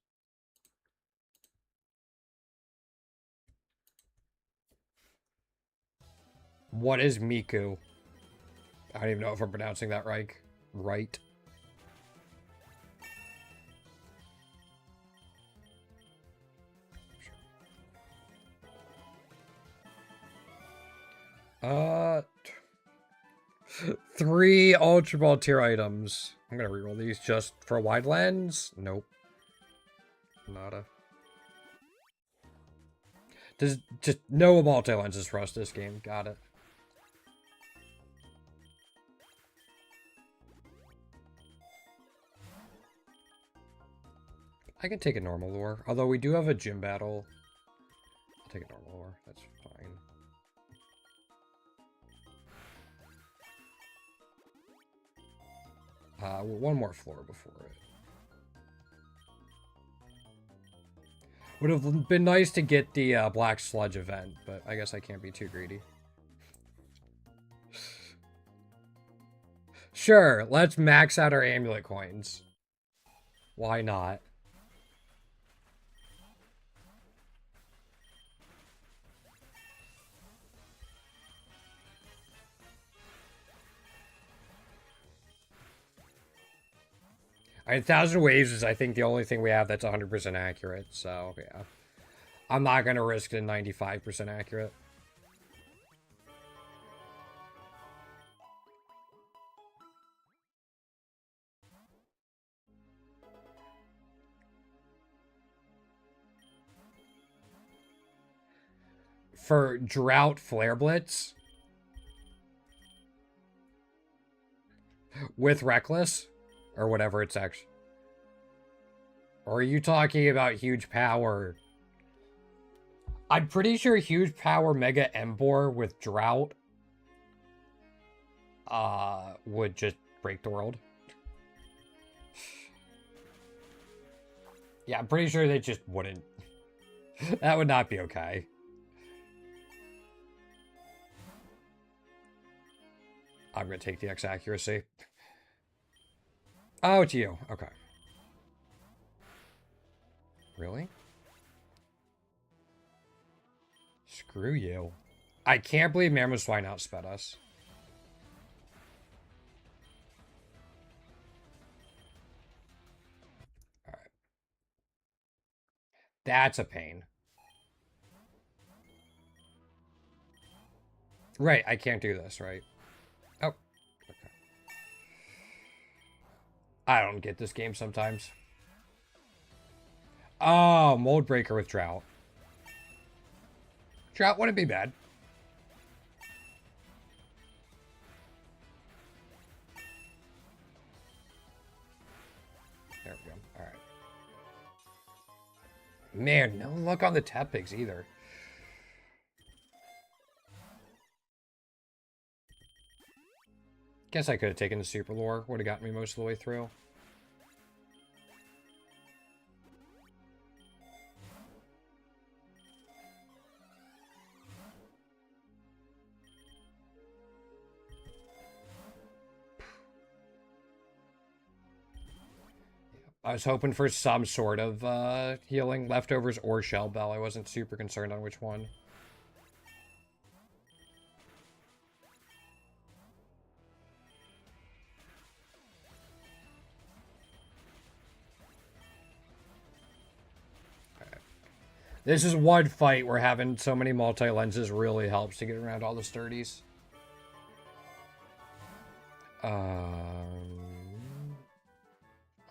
What is Miku? I don't even know if I'm pronouncing that right. Right. Uh, 3 Ultra Ball tier items. I'm gonna reroll these just for a wide lens. Nope. Nada. There's just no multi lenses for us this game. Got it. I can take a normal lure. Although we do have a gym battle. I'll take a normal lure. That's fine. One more floor before it. Would have been nice to get the Black Sludge event, but I guess I can't be too greedy. Sure, let's max out our amulet coins. Why not? I mean, 1,000 waves is, I think, the only thing we have that's 100% accurate, so, yeah. I'm not going to risk it 95% accurate. For Drought Flare Blitz? With Reckless? Or whatever it's actually... Or are you talking about Huge Power? I'm pretty sure Huge Power Mega Embor with Drought would just break the world. Yeah, I'm pretty sure they just wouldn't. That would not be okay. I'm gonna take the X accuracy. Oh, it's you. Okay. Really? Screw you. I can't believe Mamoswine outsped us. That's a pain. Right, I can't do this, right? Oh. Okay. I don't get this game sometimes. Oh, Mold Breaker with Drought. Drought wouldn't be bad. There we go. Alright. Man, no luck on the Teppigs either. Guess I could have taken the Super Lore. Would have gotten me most of the way through. I was hoping for some sort of healing, leftovers or Shell Bell. I wasn't super concerned on which one. Okay. This is one fight where having so many multi-lenses really helps to get around all the sturdies.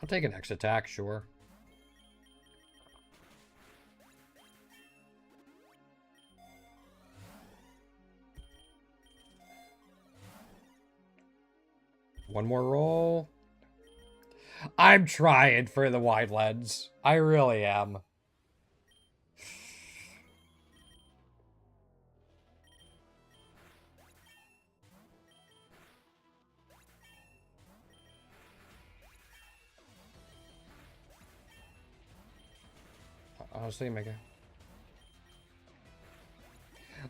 I'll take an X attack, sure. One more roll. I'm trying for the wide lens. I really am. Honestly, Mega.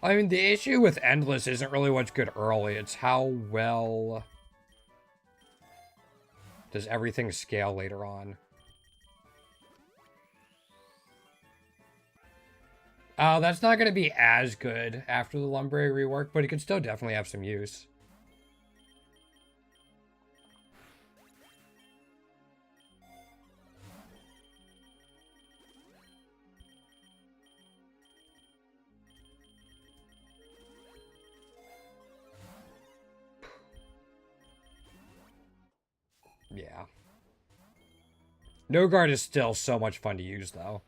I mean, the issue with Endless isn't really what's good early. It's how well does everything scale later on. That's not going to be as good after the Lumberary rework, but it could still definitely have some use. Yeah. No guard is still so much fun to use, though.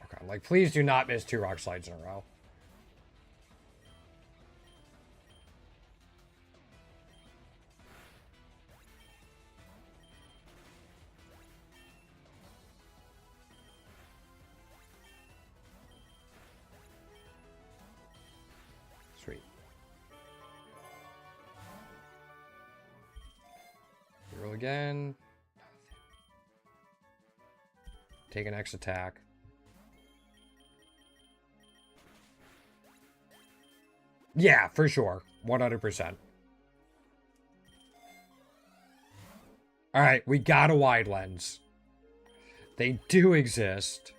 Okay, like, please do not miss 2 rock slides in a row. Sweet. Roll again. Take an X attack. Yeah, for sure. 100%. Alright, we got a wide lens. They do exist.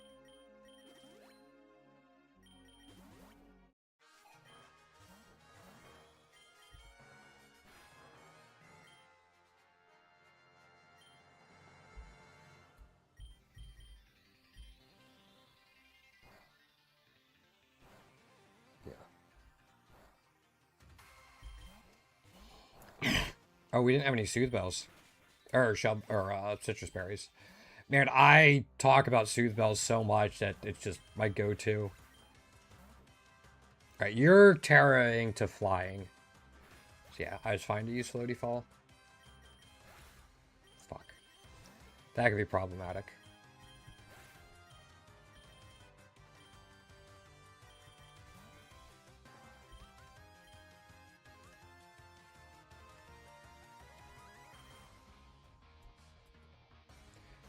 Oh, we didn't have any Soothe Bells. Or Citrus Berries. Man, I talk about Soothe Bells so much that it's just my go-to. Alright, you're terraing to flying. So yeah, I was fine to use Floaty Fall. Fuck. That could be problematic.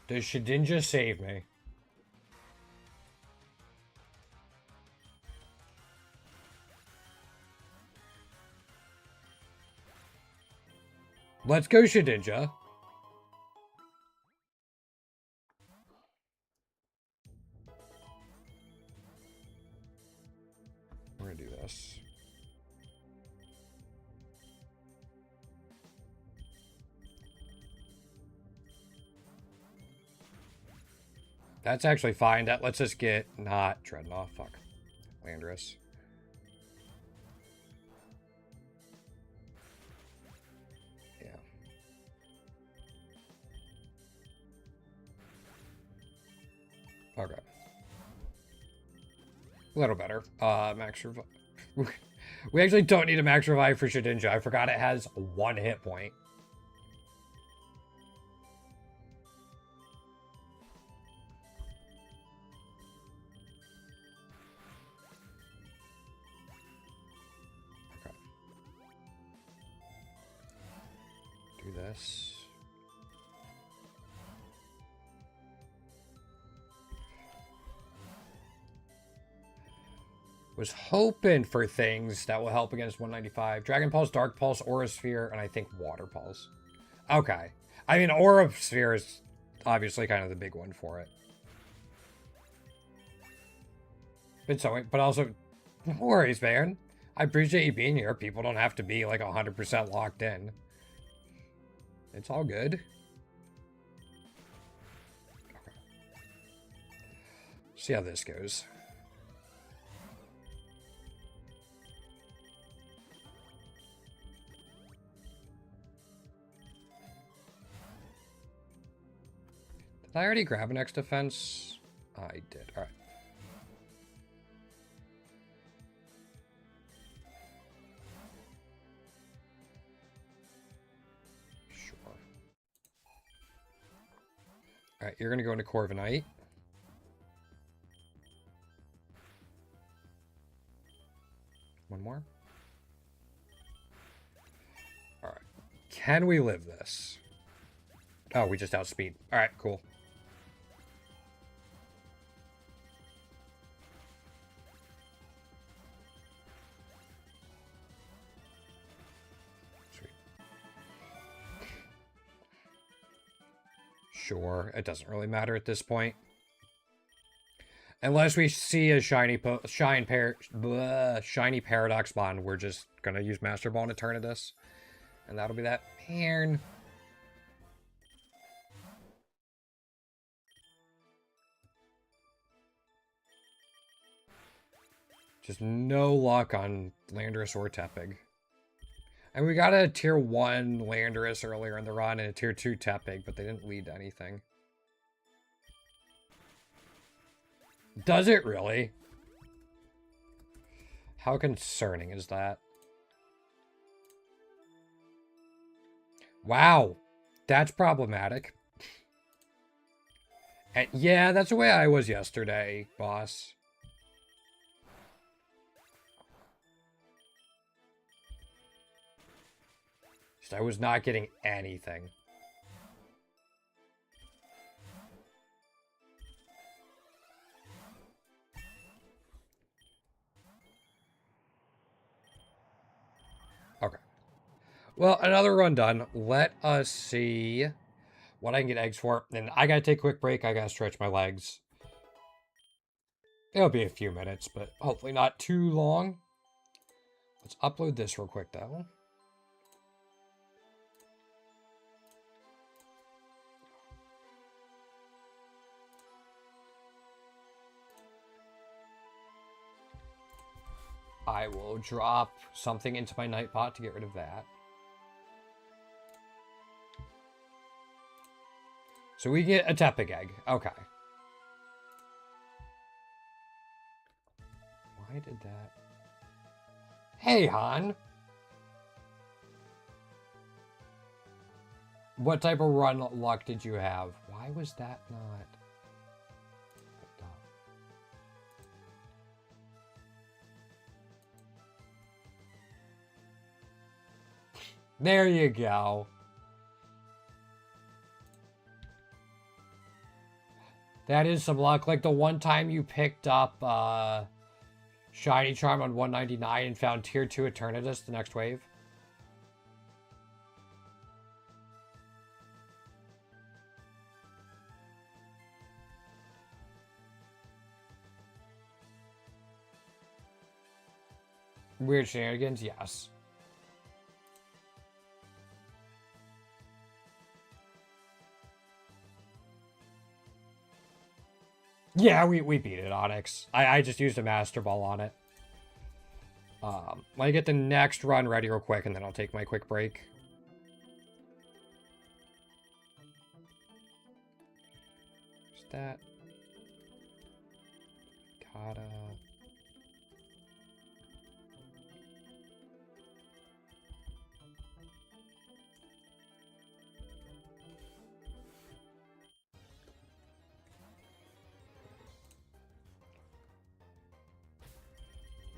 Does Shedinja save me? Let's go, Shedinja. We're gonna do this. That's actually fine. That lets us get not Dreadnought. Fuck. Landorus. Yeah. Okay. A little better. Max revive. We actually don't need a max revive for Shedinja. I forgot it has 1 hit point. Okay. Do this. Was hoping for things that will help against 195. Dragon Pulse, Dark Pulse, Aura Sphere, and I think Water Pulse. Okay. I mean, Aura Sphere is obviously kind of the big one for it. But also, no worries, man. I appreciate you being here. People don't have to be like 100% locked in. It's all good. Okay. See how this goes. Did I already grab an X defense? I did. All right. Sure. All right, you're going to go into Corviknight. One more. All right. Can we live this? Oh, we just outspeed. All right, cool. Sure, it doesn't really matter at this point. Unless we see a shiny Paradox Bond, we're just gonna use Master Ball and Eternatus. And that'll be that. Man. Just no luck on Landorus or Tepig. And we got a tier 1 Landorus earlier in the run and a tier 2 Tepig, but they didn't lead to anything. Does it really? How concerning is that? Wow. That's problematic. And yeah, that's the way I was yesterday, boss. I was not getting anything. Okay. Well, another run done. Let us see what I can get eggs for. And I gotta take a quick break. I gotta stretch my legs. It'll be a few minutes, but hopefully not too long. Let's upload this real quick, though. I will drop something into my night pot to get rid of that. So we get a Tepig egg. Okay. Why did that? Hey, Han. What type of run luck did you have? Why was that not? There you go. That is some luck. Like the one time you picked up Shiny Charm on 199 and found tier 2 Eternatus the next wave. Weird shenanigans, yes. Yeah, we beat it, Onyx. I just used a Master Ball on it. Let me get the next run ready real quick, and then I'll take my quick break. What's that? Gotta...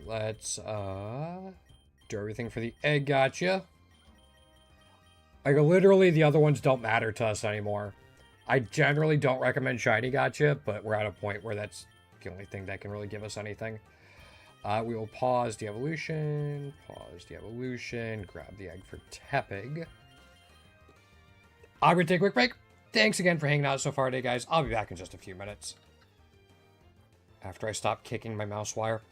Let's, do everything for the egg gotcha. Like, literally, the other ones don't matter to us anymore. I generally don't recommend shiny gotcha, but we're at a point where that's the only thing that can really give us anything. We will pause the evolution, grab the egg for Tepig. I'm going to take a quick break. Thanks again for hanging out so far today, guys. I'll be back in just a few minutes. After I stop kicking my mouse wire.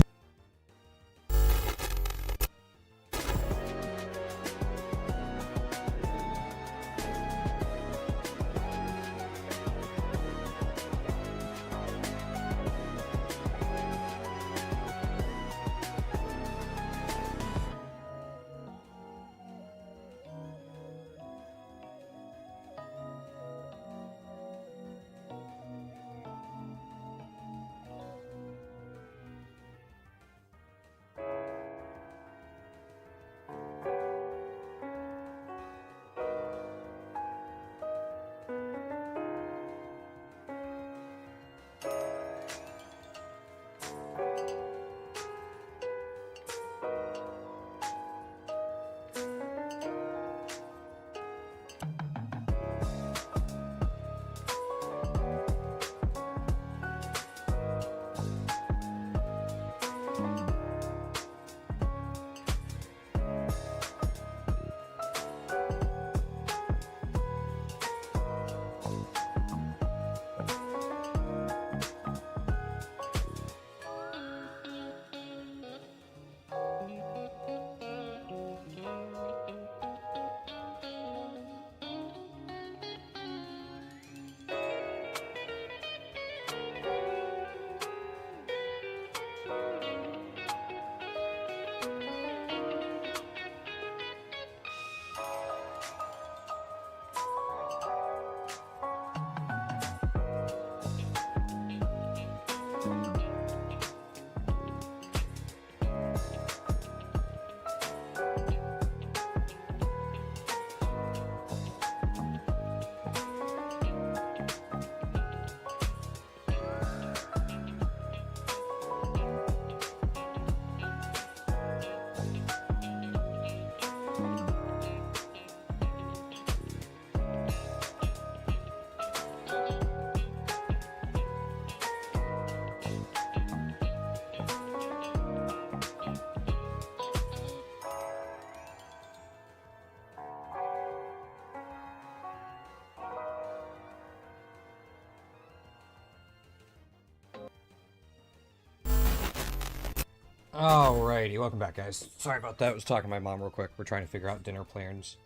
Alrighty, welcome back, guys. Sorry about that. I was talking to my mom real quick. We're trying to figure out dinner plans.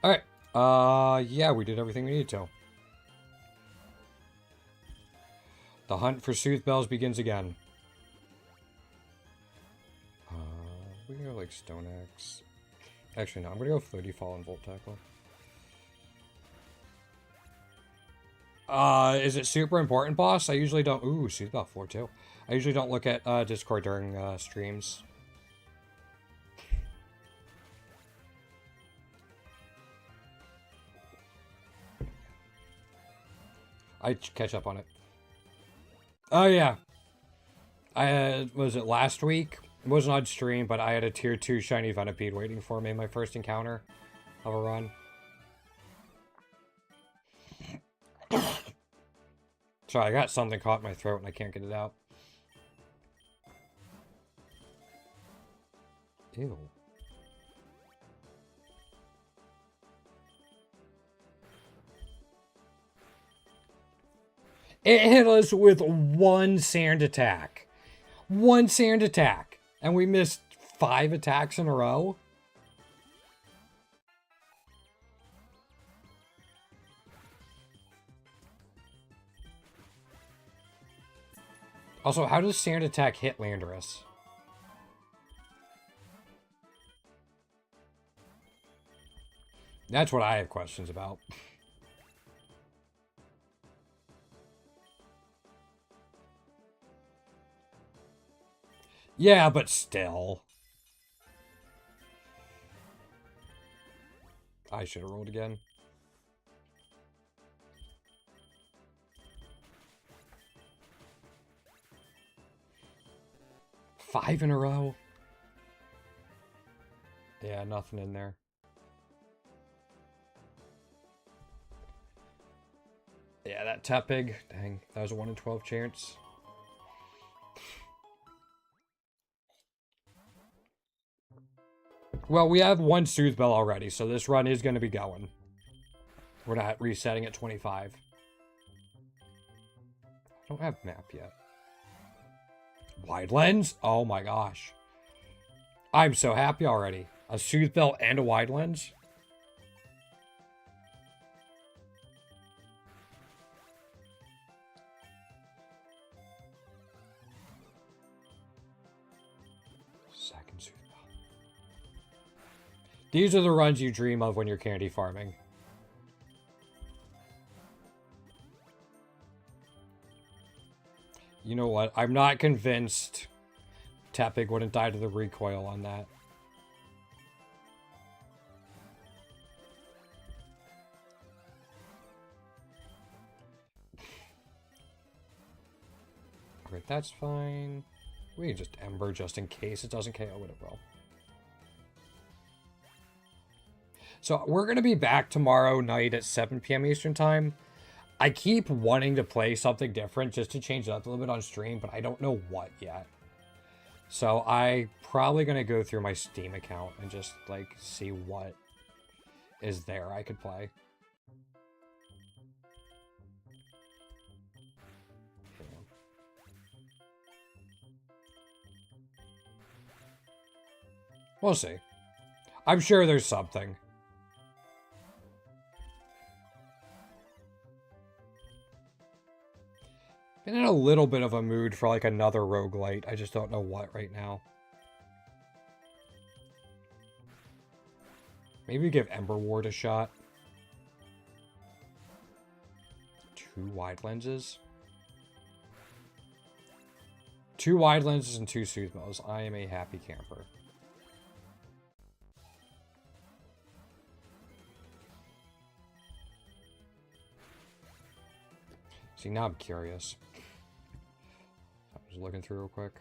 Alright. Yeah, we did everything we needed to. The hunt for Sooth Bells begins again. We can go, like, Stone Axe. Actually, no, I'm gonna go 30 Fall and Volt Tackle. Is it super important, boss? I usually don't... Ooh, she's about 4, too. I usually don't look at, Discord during, streams. I catch up on it. Oh, yeah. Was it last week? It wasn't on stream, but I had a tier 2 shiny Venipede waiting for me in my first encounter of a run. Sorry, I got something caught in my throat and I can't get it out. Ew. It hit us with one sand attack. One sand attack. And we missed 5 attacks in a row. Also, how does Sand Attack hit Landorus? That's what I have questions about. Yeah, but still. I should have rolled again. Five in a row? Yeah, nothing in there. Yeah, that Tepig. Dang, that was a 1 in 12 chance. Well, we have one Soothe Bell already, so this run is going to be going. We're not resetting at 25. I don't have map yet. Wide lens? Oh my gosh. I'm so happy already. A Soothe Bell and a wide lens? Second Soothe Bell. These are the runs you dream of when you're candy farming. You know what? I'm not convinced Tepig wouldn't die to the recoil on that. Okay, that's fine. We can just Ember just in case it doesn't KO it, it will. So we're going to be back tomorrow night at 7 p.m. Eastern Time. I keep wanting to play something different just to change it up a little bit on stream, but I don't know what yet. So I probably going to go through my Steam account and just like see what is there I could play. We'll see. I'm sure there's something. Been in a little bit of a mood for like another roguelite. I just don't know what right now. Maybe give Ember Ward a shot. 2 wide lenses. 2 wide lenses and 2 Soothe Bells. I am a happy camper. See, now I'm curious. I'm just looking through real quick.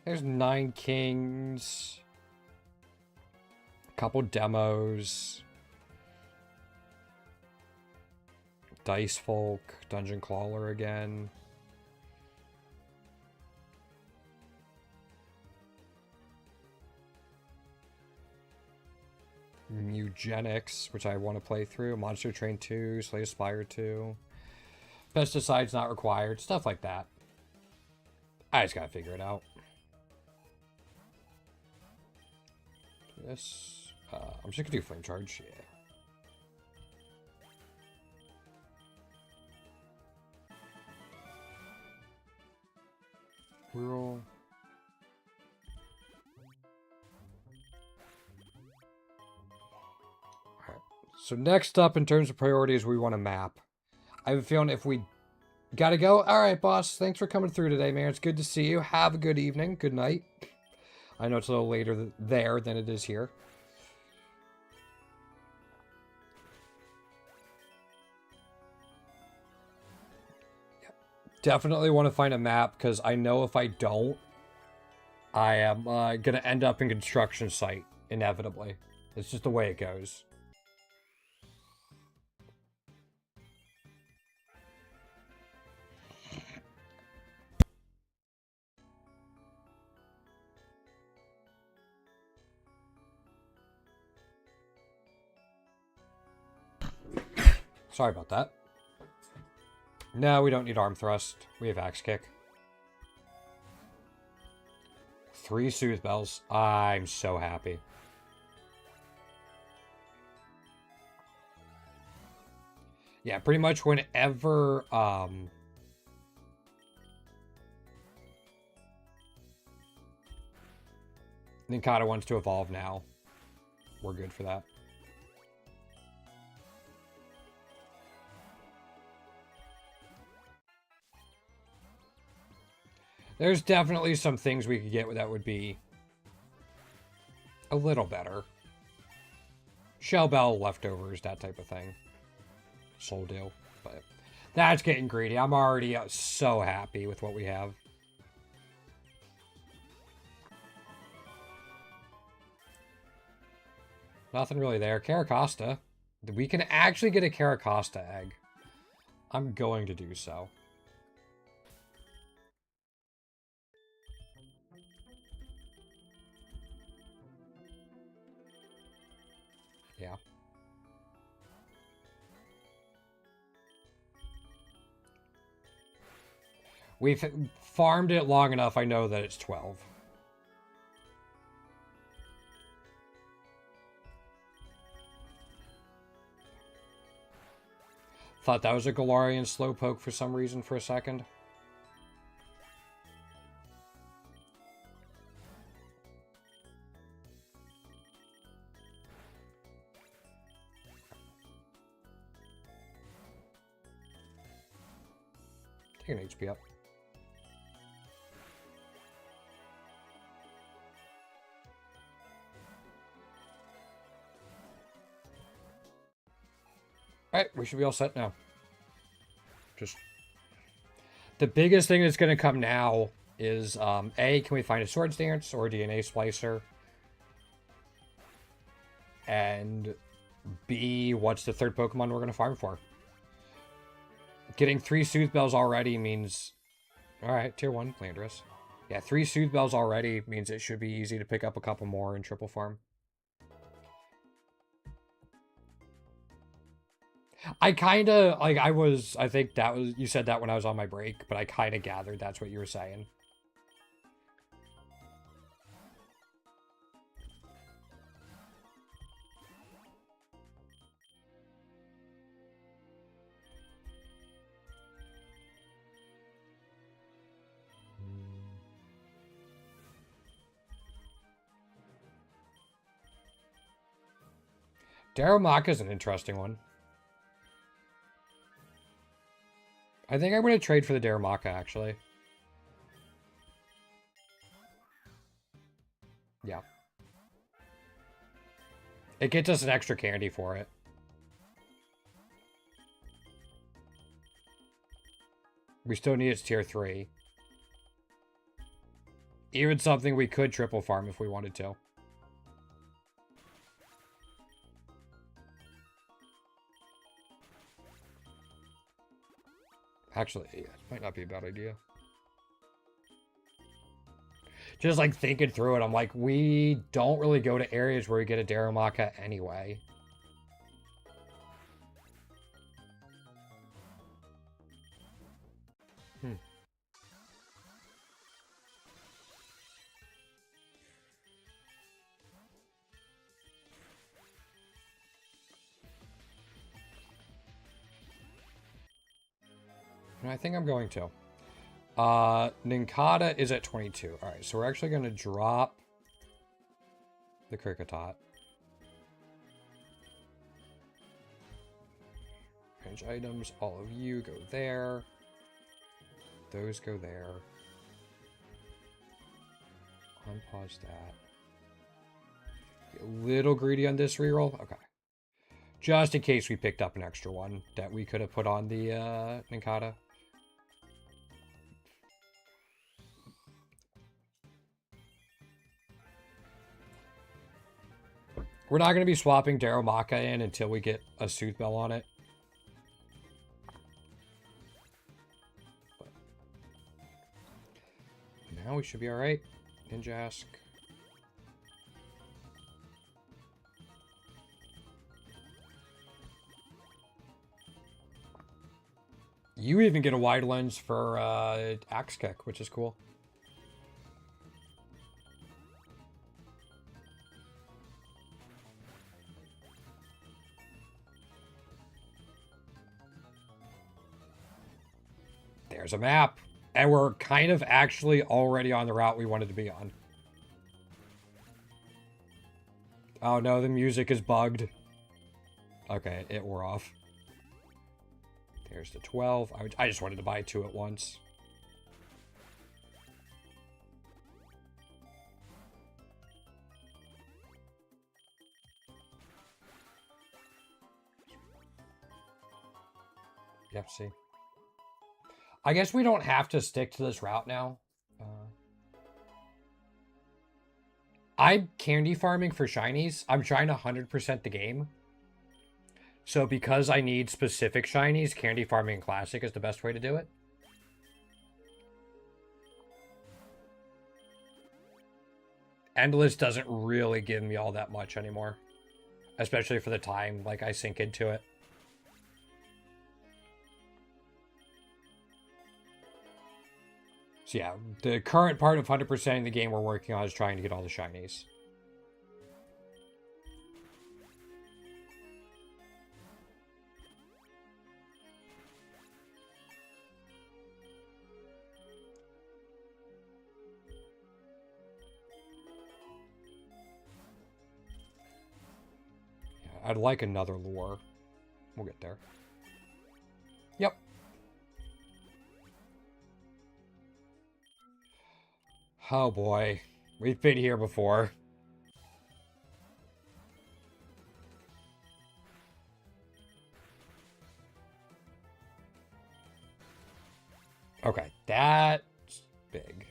There's 9 Kings. A couple demos. Dice Folk. Dungeon Crawler again. Eugenics, which I want to play through. Monster Train 2, Slay Spire 2. Pesticides not required. Stuff like that. I just gotta figure it out. This, I'm just gonna do Flame Charge. Yeah. Rural. So next up, in terms of priorities, we want a map. I have a feeling if we gotta go. All right, boss. Thanks for coming through today, man. It's good to see you. Have a good evening. Good night. I know it's a little later there than it is here. Yeah. Definitely want to find a map, because I know if I don't, I am going to end up in construction site, inevitably. It's just the way it goes. Sorry about that. No, we don't need arm thrust. We have axe kick. 3 Soothe Bells. I'm so happy. Yeah, pretty much whenever Ninkata wants to evolve now. We're good for that. There's definitely some things we could get that would be a little better. Shell Bell leftovers, that type of thing. Soul Deal. But that's getting greedy. I'm already so happy with what we have. Nothing really there. Caracosta. We can actually get a Caracosta egg. I'm going to do so. Yeah. We've farmed it long enough, I know that it's 12. Thought that was a Galarian Slowpoke for some reason for a second. Take an HP up. Alright, we should be all set now. Just the biggest thing that's going to come now is, A, can we find a Swords Dance or a DNA Splicer? And B, what's the third Pokemon we're going to farm for? Getting 3 Soothe Bells already means... Alright, Tier 1, Landorus. Yeah, 3 Soothe Bells already means it should be easy to pick up a couple more in Triple Farm. I kind of, like, I think that was, you said that when I was on my break, but I kind of gathered that's what you were saying. Darumaka is an interesting one. I think I'm going to trade for the Darumaka, actually. Yeah. It gets us an extra candy for it. We still need its Tier 3. Even something we could triple farm if we wanted to. Actually, yeah, it might not be a bad idea. Just, like, thinking through it, I'm like, we don't really go to areas where we get a Darumaka anyway. I think I'm going to. Ninkata is at 22. Alright, so we're actually going to drop the Kricketot. Range items, all of you go there. Those go there. Unpause that. Be a little greedy on this reroll. Okay. Just in case we picked up an extra one that we could have put on the Ninkata. We're not going to be swapping Darumaka in until we get a Soothe Bell on it. But now we should be alright. Ninjask. You even get a wide lens for Axe Kick, which is cool. There's a map. And we're kind of actually already on the route we wanted to be on. Oh no, the music is bugged. Okay, it wore off. There's the 12. I just wanted to buy 2 at once. Yep, see. I guess we don't have to stick to this route now. I'm candy farming for shinies. I'm trying to 100% the game. So because I need specific shinies, candy farming classic is the best way to do it. Endless doesn't really give me all that much anymore. Especially for the time, like, I sink into it. So yeah, the current part of 100%ing the game we're working on is trying to get all the shinies. Yeah, I'd like another lure. We'll get there. Yep. Oh boy, we've been here before. Okay, that's big.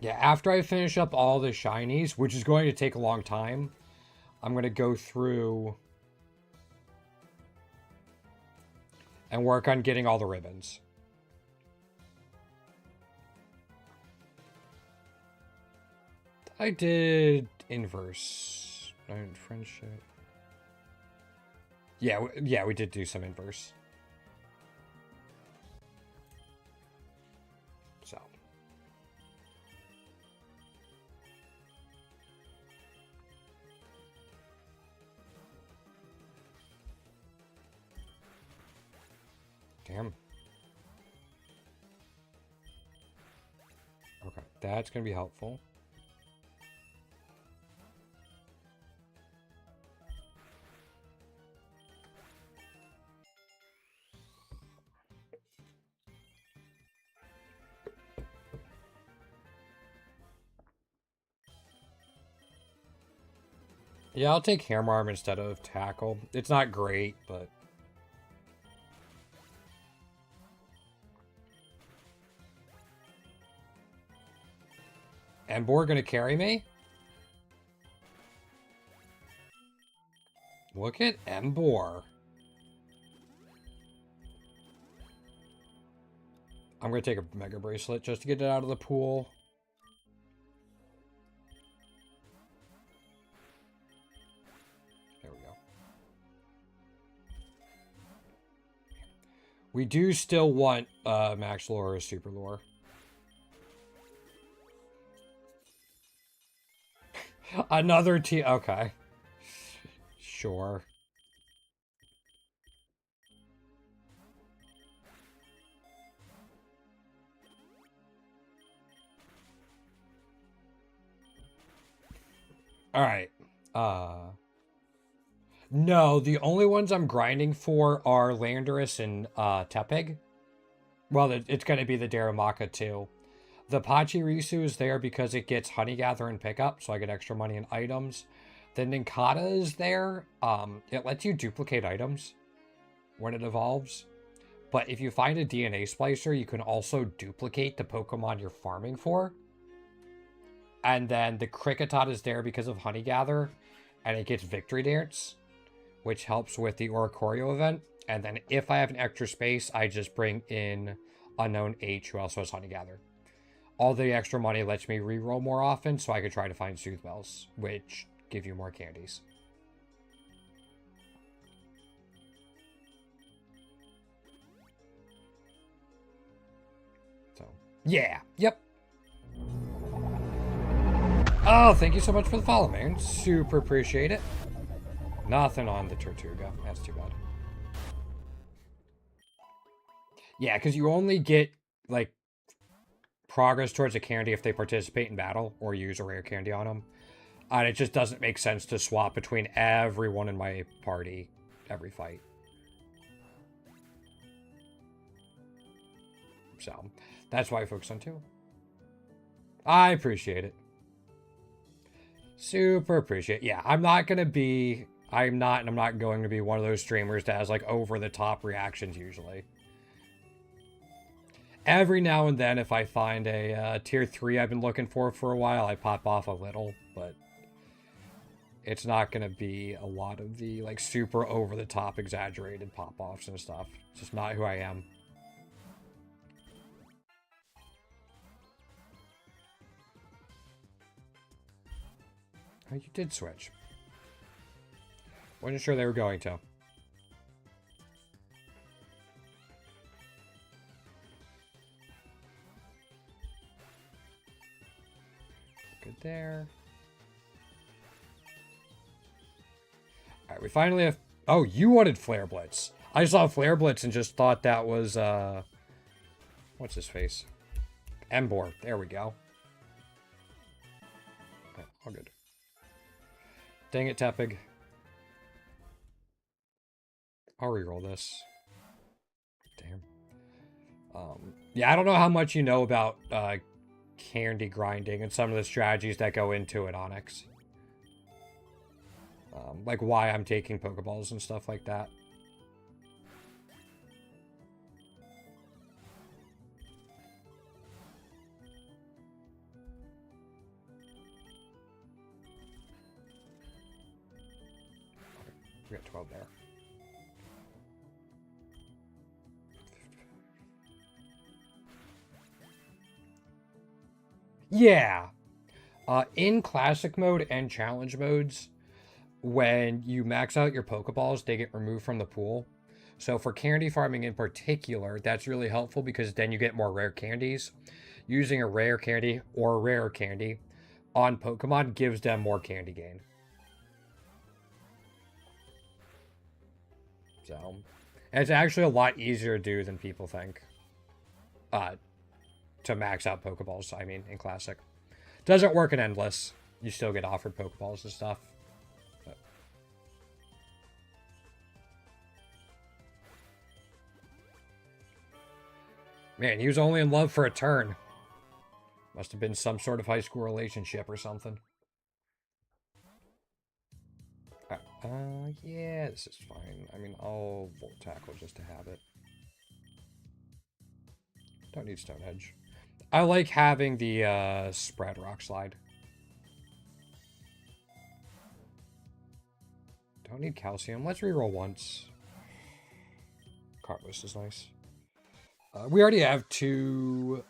Yeah, after I finish up all the shinies, which is going to take a long time, I'm going to go through and work on getting all the ribbons. I did inverse. Friendship. Yeah, we did do some inverse. So. Damn. Okay, that's going to be helpful. Yeah, I'll take Hammer Arm instead of Tackle. It's not great, but... Emboar gonna carry me? Look at Emboar. I'm gonna take a Mega Bracelet just to get it out of the pool. There we go. We do still want Max Lure or Super Lure. Another T. Okay. Sure. All right. No, the only ones I'm grinding for are Landorus and Tepig. Well, it's going to be the Daramaka too. The Pachirisu is there because it gets Honey Gather and Pickup, so I get extra money and items. The Ninkata is there. It lets you duplicate items when it evolves. But if you find a DNA Splicer, you can also duplicate the Pokemon you're farming for. And then the Kricketot is there because of Honey Gather, and it gets Victory Dance, which helps with the Oricorio event. And then if I have an extra space, I just bring in Unknown H, who also has Honey Gather. All the extra money lets me reroll more often, so I could try to find Soothe Bells, which give you more candies. So, yeah, yep. Oh, thank you so much for the follow, man. Super appreciate it. Nothing on the Tortuga. That's too bad. Yeah, because you only get like, progress towards a candy if they participate in battle or use a rare candy on them. And it just doesn't make sense to swap between everyone in my party every fight. So, that's why I focus on 2. I appreciate it. Super appreciate it. Yeah, I'm not going to be... I'm not going to be one of those streamers that has, like, over-the-top reactions usually. Every now and then, if I find a tier 3 I've been looking for a while, I pop off a little, but it's not going to be a lot of the, like, super over-the-top exaggerated pop-offs and stuff. It's just not who I am. Oh, you did switch. Wasn't sure they were going to. Good there. Alright, we finally have... Oh, you wanted Flare Blitz. I saw Flare Blitz and just thought that was, what's his face? Embor. There we go. Okay, all good. Dang it, Tepig. I'll reroll this. Damn. Yeah, I don't know how much you know about candy grinding and some of the strategies that go into it, Onyx. Like why I'm taking Pokeballs and stuff like that. We got 12 there. Yeah. In classic mode and challenge modes, when you max out your Pokeballs, they get removed from the pool. So for candy farming in particular, that's really helpful because then you get more rare candies. Using a rare candy or a rare candy on Pokemon gives them more candy gain. So, and it's actually a lot easier to do than people think. To max out Pokeballs, I mean, in Classic. Doesn't work in Endless. You still get offered Pokeballs and stuff. But... Man, he was only in love for a turn. Must have been some sort of high school relationship or something. Yeah, this is fine. I mean, I'll Volt Tackle just to have it. Don't need Stone Edge. I like having the spread Rock Slide. Don't need Calcium. Let's reroll once. Cartwist is nice. We already have 2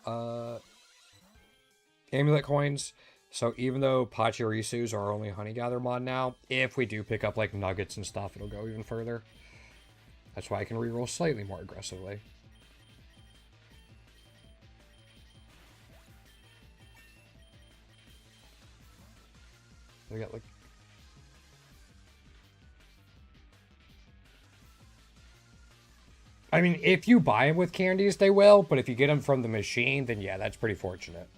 Amulet Coins. So even though Pachirisus are only Honey Gather mod now, if we do pick up like Nuggets and stuff, it'll go even further. That's why I can reroll slightly more aggressively. We got like... I mean, if you buy them with candies, they will. But if you get them from the machine, then yeah, that's pretty fortunate.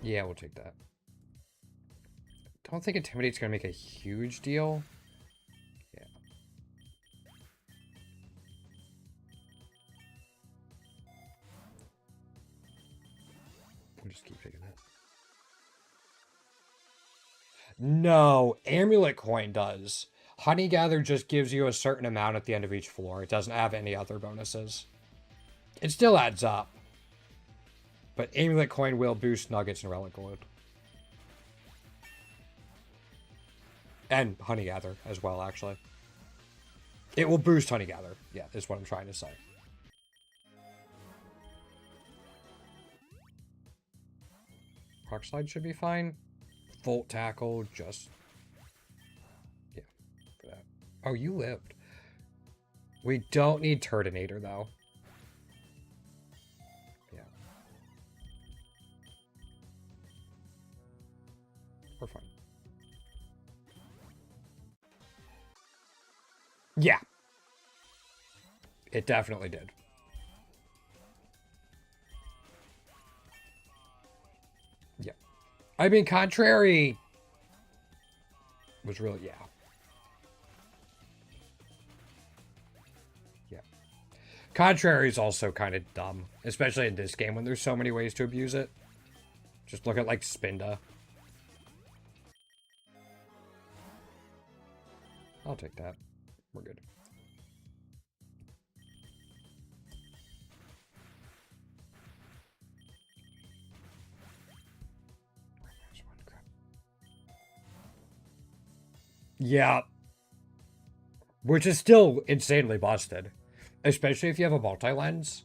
Yeah, we'll take that. Don't think Intimidate's going to make a huge deal. Yeah. We'll just keep taking that. No, Amulet Coin does. Honey Gather just gives you a certain amount at the end of each floor. It doesn't have any other bonuses. It still adds up. But Amulet Coin will boost Nuggets and Relic Gold. And Honey Gather as well, actually. It will boost Honey Gather. Yeah, is what I'm trying to say. Rock Slide should be fine. Volt Tackle, just... Yeah, for that. Oh, you lived. We don't need Turtonator, though. Yeah. We're fine. Yeah. It definitely did. Yeah. I mean, Contrary was really, yeah. Yeah. Contrary is also kind of dumb, especially in this game when there's so many ways to abuse it. Just look at, like, Spinda. I'll take that. We're good. Yeah. Which is still insanely busted. Especially if you have a multi-lens.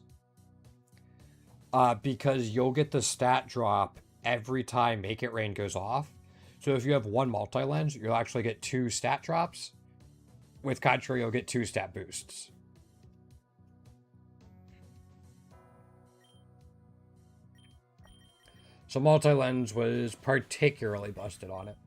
Because you'll get the stat drop every time Make It Rain goes off. So if you have one multi-lens, you'll actually get 2 stat drops. With Contrary, you'll get 2 stat boosts. So multi-lens was particularly busted on it.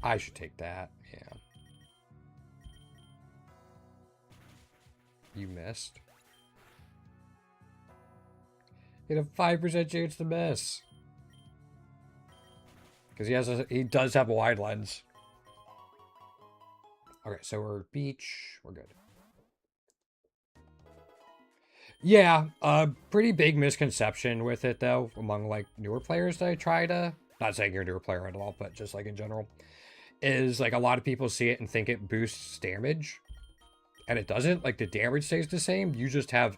I should take that, yeah. You missed. You had a 5% chance to miss. Because he does have a wide lens. Okay, so we're beach. We're good. Yeah, a pretty big misconception with it, though, among, like, newer players that I try to... Not saying you're a newer player at all, but just, like, in general. Is, like, a lot of people see it and think it boosts damage. And it doesn't. Like, the damage stays the same. You just have...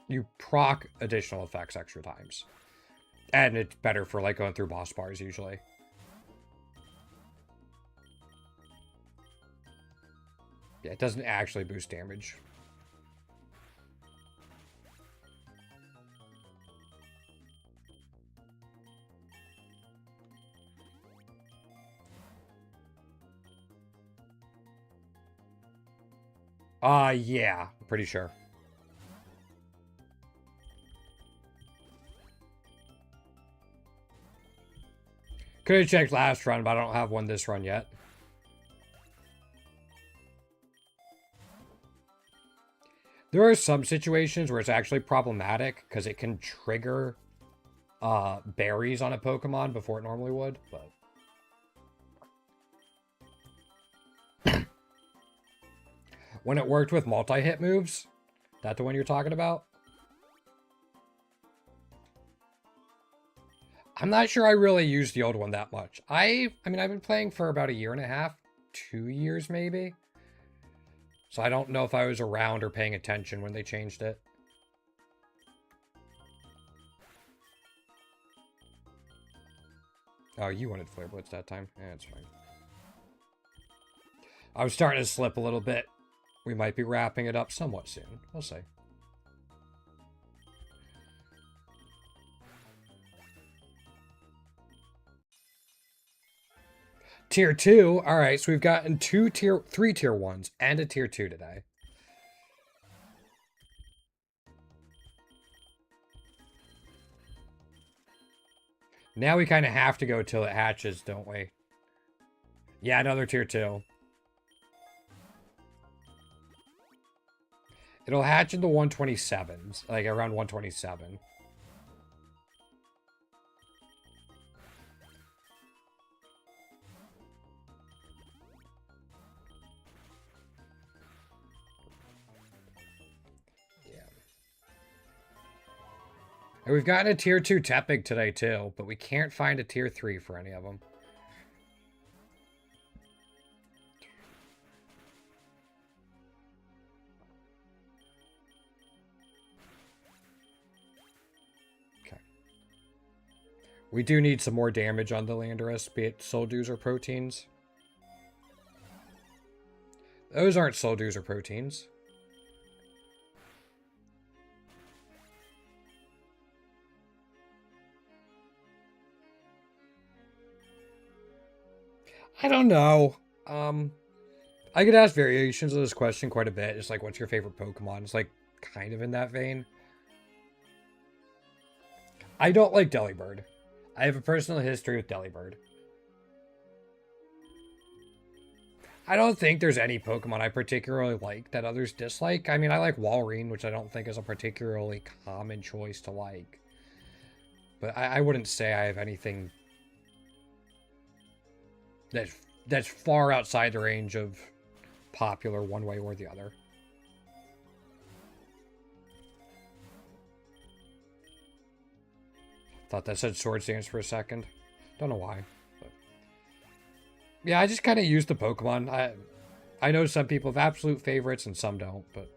You proc additional effects extra times. And it's better for, like, going through boss bars, usually. Yeah, it doesn't actually boost damage. Yeah, I'm pretty sure. Could have checked last run, but I don't have one this run yet. There are some situations where it's actually problematic because it can trigger berries on a Pokemon before it normally would, but... When it worked with multi-hit moves, that the one you're talking about? I'm not sure I really used the old one that much. I mean, I've been playing for about 1.5 years, 2 years maybe. So I don't know if I was around or paying attention when they changed it. Oh, you wanted Flare Blitz that time? Yeah, that's fine. I was starting to slip a little bit. We might be wrapping it up somewhat soon. We'll see. Tier 2. All right, so we've gotten 3 tier 1s and a tier 2 today. Now we kind of have to go till it hatches, don't we? Yeah, another tier 2. It'll hatch into 127s, like around 127. And we've gotten a tier 2 Tepig today too, but we can't find a tier 3 for any of them. Okay. We do need some more damage on the Landorus, be it Soul Dews or Proteins. Those aren't Soul Dews or Proteins. I don't know. I could ask variations of this question quite a bit. It's like, what's your favorite Pokemon? It's like kind of in that vein. I don't like Delibird. I have a personal history with Delibird. I don't think there's any Pokemon I particularly like that others dislike. I mean, I like Walrein, which I don't think is a particularly common choice to like. But I wouldn't say I have anything that's far outside the range of popular one way or the other. Thought that said Swords Dance for a second. Don't know why. But... yeah, I just kind of use the Pokemon. I know some people have absolute favorites and some don't, but...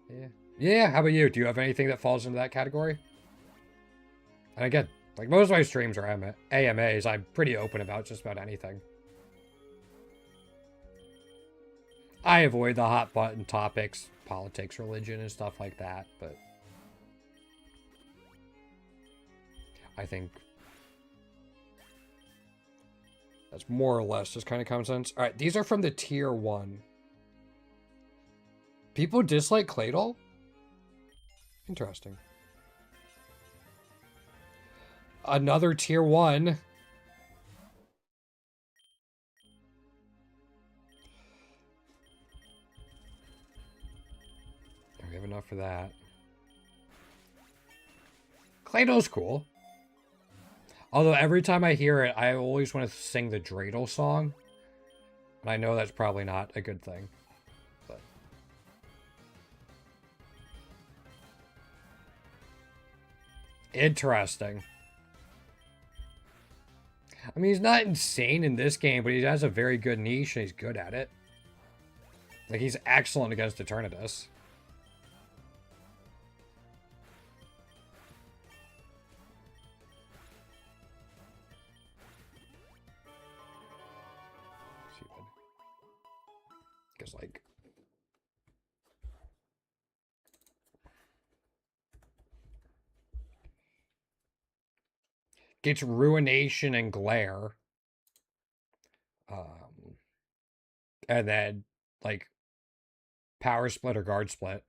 yeah. Yeah, how about you? Do you have anything that falls into that category? And again, like most of my streams are AMAs, I'm pretty open about just about anything. I avoid the hot button topics, politics, religion, and stuff like that, but... I think that's more or less just kind of common sense. All right, these are from the tier 1. People dislike Claydol? Interesting. Another tier 1. We have enough for that. Claydol's cool. Although every time I hear it, I always want to sing the Dreidel song. And I know that's probably not a good thing. But interesting. I mean, he's not insane in this game, but he has a very good niche and he's good at it. Like, he's excellent against Eternatus. Because, like... gets Ruination and Glare. And then, like, Power Split or Guard Split.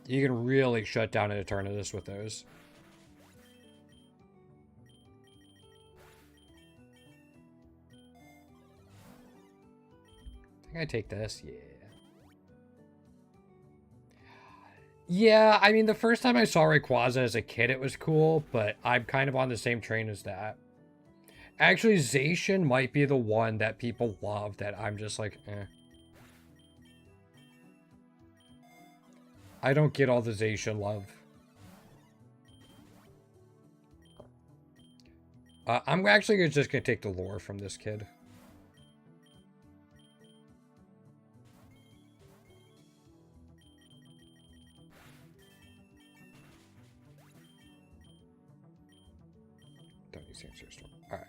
You can really shut down an Eternatus with those. I think I take this, yeah. Yeah, I mean, the first time I saw Rayquaza as a kid, it was cool, but I'm kind of on the same train as that. Actually, Zacian might be the one that people love that I'm just like, eh. I don't get all the Zacian love. I'm actually just going to take the lore from this kid. Don't use the answer storm. Alright.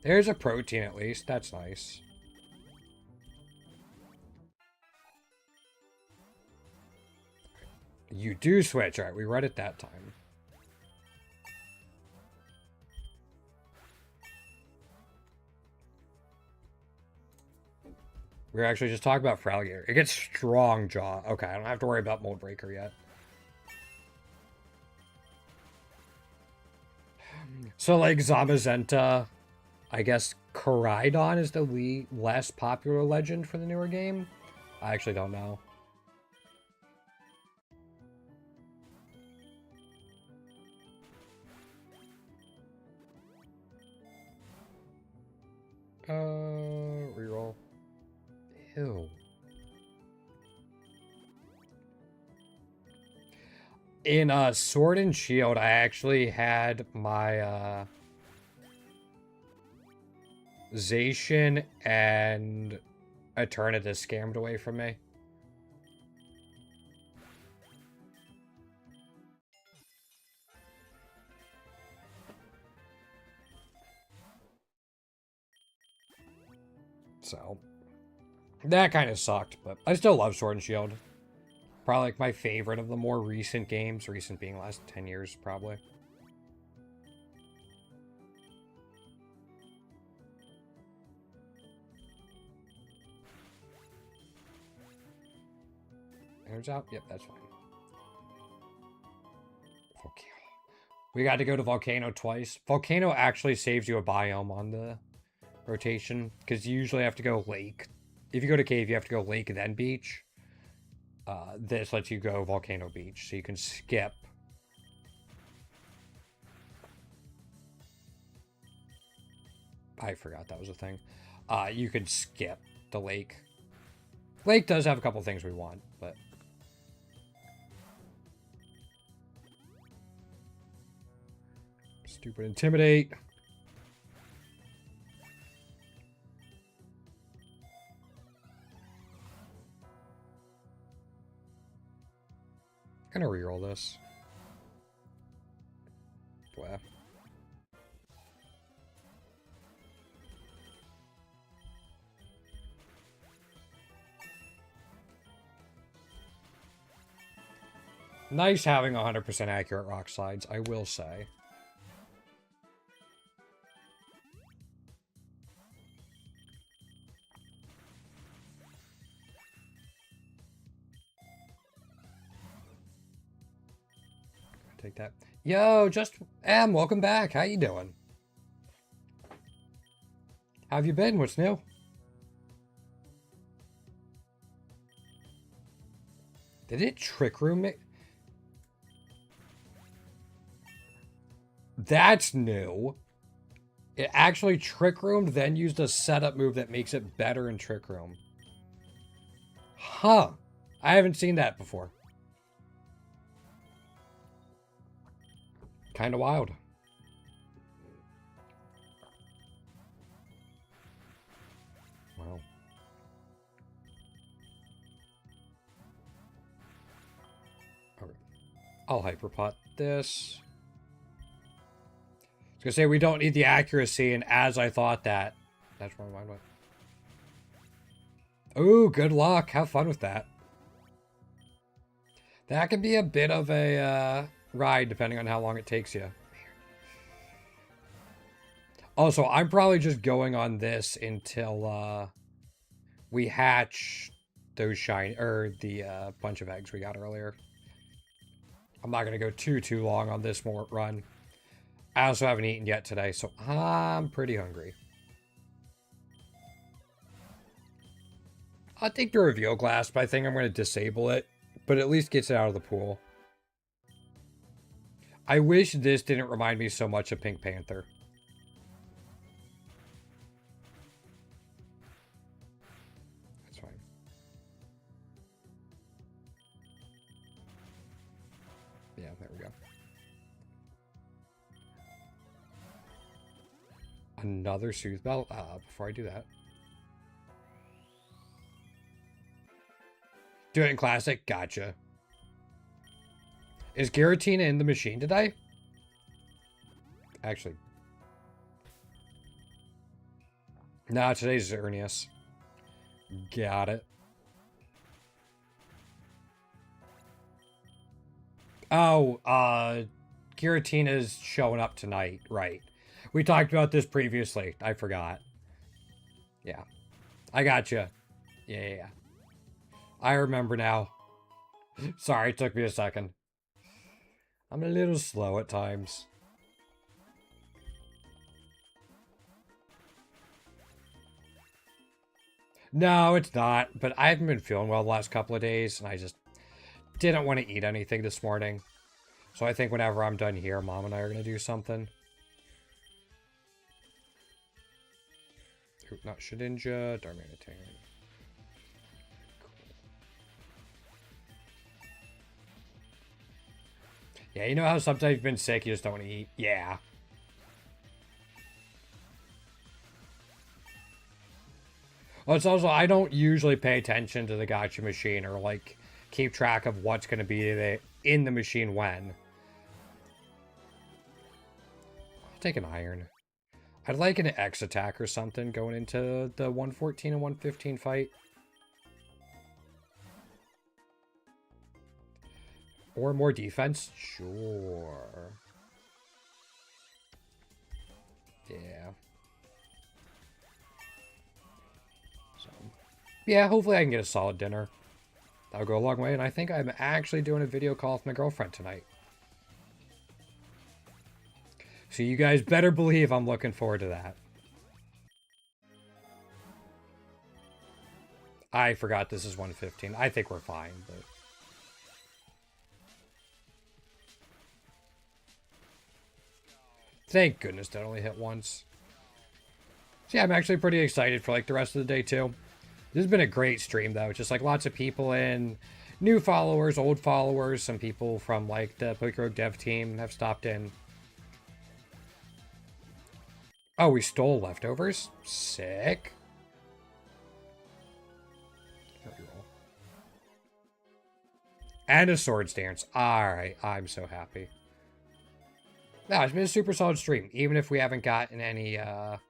There's a protein at least. That's nice. You do switch. Alright, we read it that time. We were actually just talking about Fraligator. It gets Strong Jaw. Okay, I don't have to worry about Mold Breaker yet. So, like, Zamazenta, I guess Koraidon is the less popular legend for the newer game? I actually don't know. Reroll. Ew. In Sword and Shield, I actually had my Zacian and Eternatus scammed away from me. So, that kind of sucked, but I still love Sword and Shield. Probably like my favorite of the more recent games. Recent being last 10 years, probably. Turns out, yep, that's fine. Okay. We got to go to Volcano twice. Volcano actually saves you a biome on the rotation, because you usually have to go lake. If you go to cave, you have to go lake and then beach. This lets you go Volcano Beach, so you can skip. I forgot that was a thing. You can skip the lake. Lake does have a couple things we want, but... Stupid Intimidate. I'm gonna reroll this. Wow. Nice having 100% accurate rock slides, I will say. Take that. Yo, just M, welcome back. How you doing? How have you been? What's new? Did it trick room me? That's new. It actually trick roomed, then used a setup move that makes it better in trick room. Huh. I haven't seen that before. Kind of wild. Wow. Okay. I'll hyperpot this. I was gonna say we don't need the accuracy, and as I thought that, that's where my mind went. Ooh, good luck. Have fun with that. That could be a bit of a ride depending on how long it takes you. Also, I'm probably just going on this until we hatch those the bunch of eggs we got earlier. I'm not gonna go too long on this run. I also haven't eaten yet today, so I'm pretty hungry. I'll take the reveal glass, but I think I'm going to disable it. But at least gets it out of the pool. I wish this didn't remind me so much of Pink Panther. That's fine. Yeah, there we go. Another Soothe Belt? Before I do that. Do it in Classic? Gotcha. Is Giratina in the machine today? Actually. Nah, today's Xerneas. Got it. Oh, Giratina's showing up tonight. Right. We talked about this previously. I forgot. Yeah. I gotcha. Yeah. I remember now. Sorry, it took me a second. I'm a little slow at times. No, it's not. But I haven't been feeling well the last couple of days, and I just didn't want to eat anything this morning. So I think whenever I'm done here, Mom and I are going to do something. Ooh, not Shedinja, Darmanitan. Yeah, you know how sometimes you've been sick, you just don't want to eat? Yeah. Well, it's also, I don't usually pay attention to the gacha machine or, like, keep track of what's going to be in the machine when. I'll take an iron. I'd like an X attack or something going into the 114 and 115 fight. Or more defense? Sure. Yeah. So, yeah, hopefully I can get a solid dinner. That'll go a long way, and I think I'm actually doing a video call with my girlfriend tonight. So you guys better believe I'm looking forward to that. I forgot this is 115. I think we're fine, but... Thank goodness that only hit once. So yeah, I'm actually pretty excited for like the rest of the day too. This has been a great stream though. Just like lots of people in, new followers, old followers, some people from like the Pokerogue dev team have stopped in. Oh, we stole leftovers? Sick. And a swords dance. Alright, I'm so happy. No, it's been a super solid stream, even if we haven't gotten any of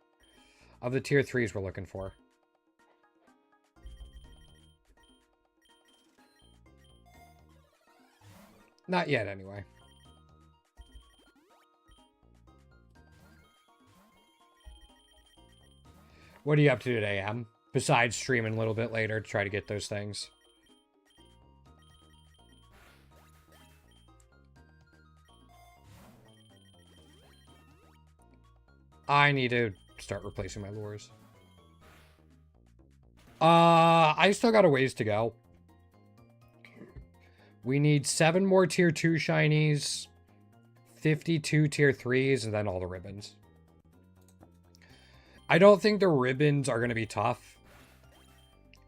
the tier 3s we're looking for. Not yet, anyway. What are you up to today, Em? Besides streaming a little bit later to try to get those things. I need to start replacing my lures. I still got a ways to go. We need 7 more tier 2 shinies, 52 tier 3s, and then all the ribbons. I don't think the ribbons are going to be tough.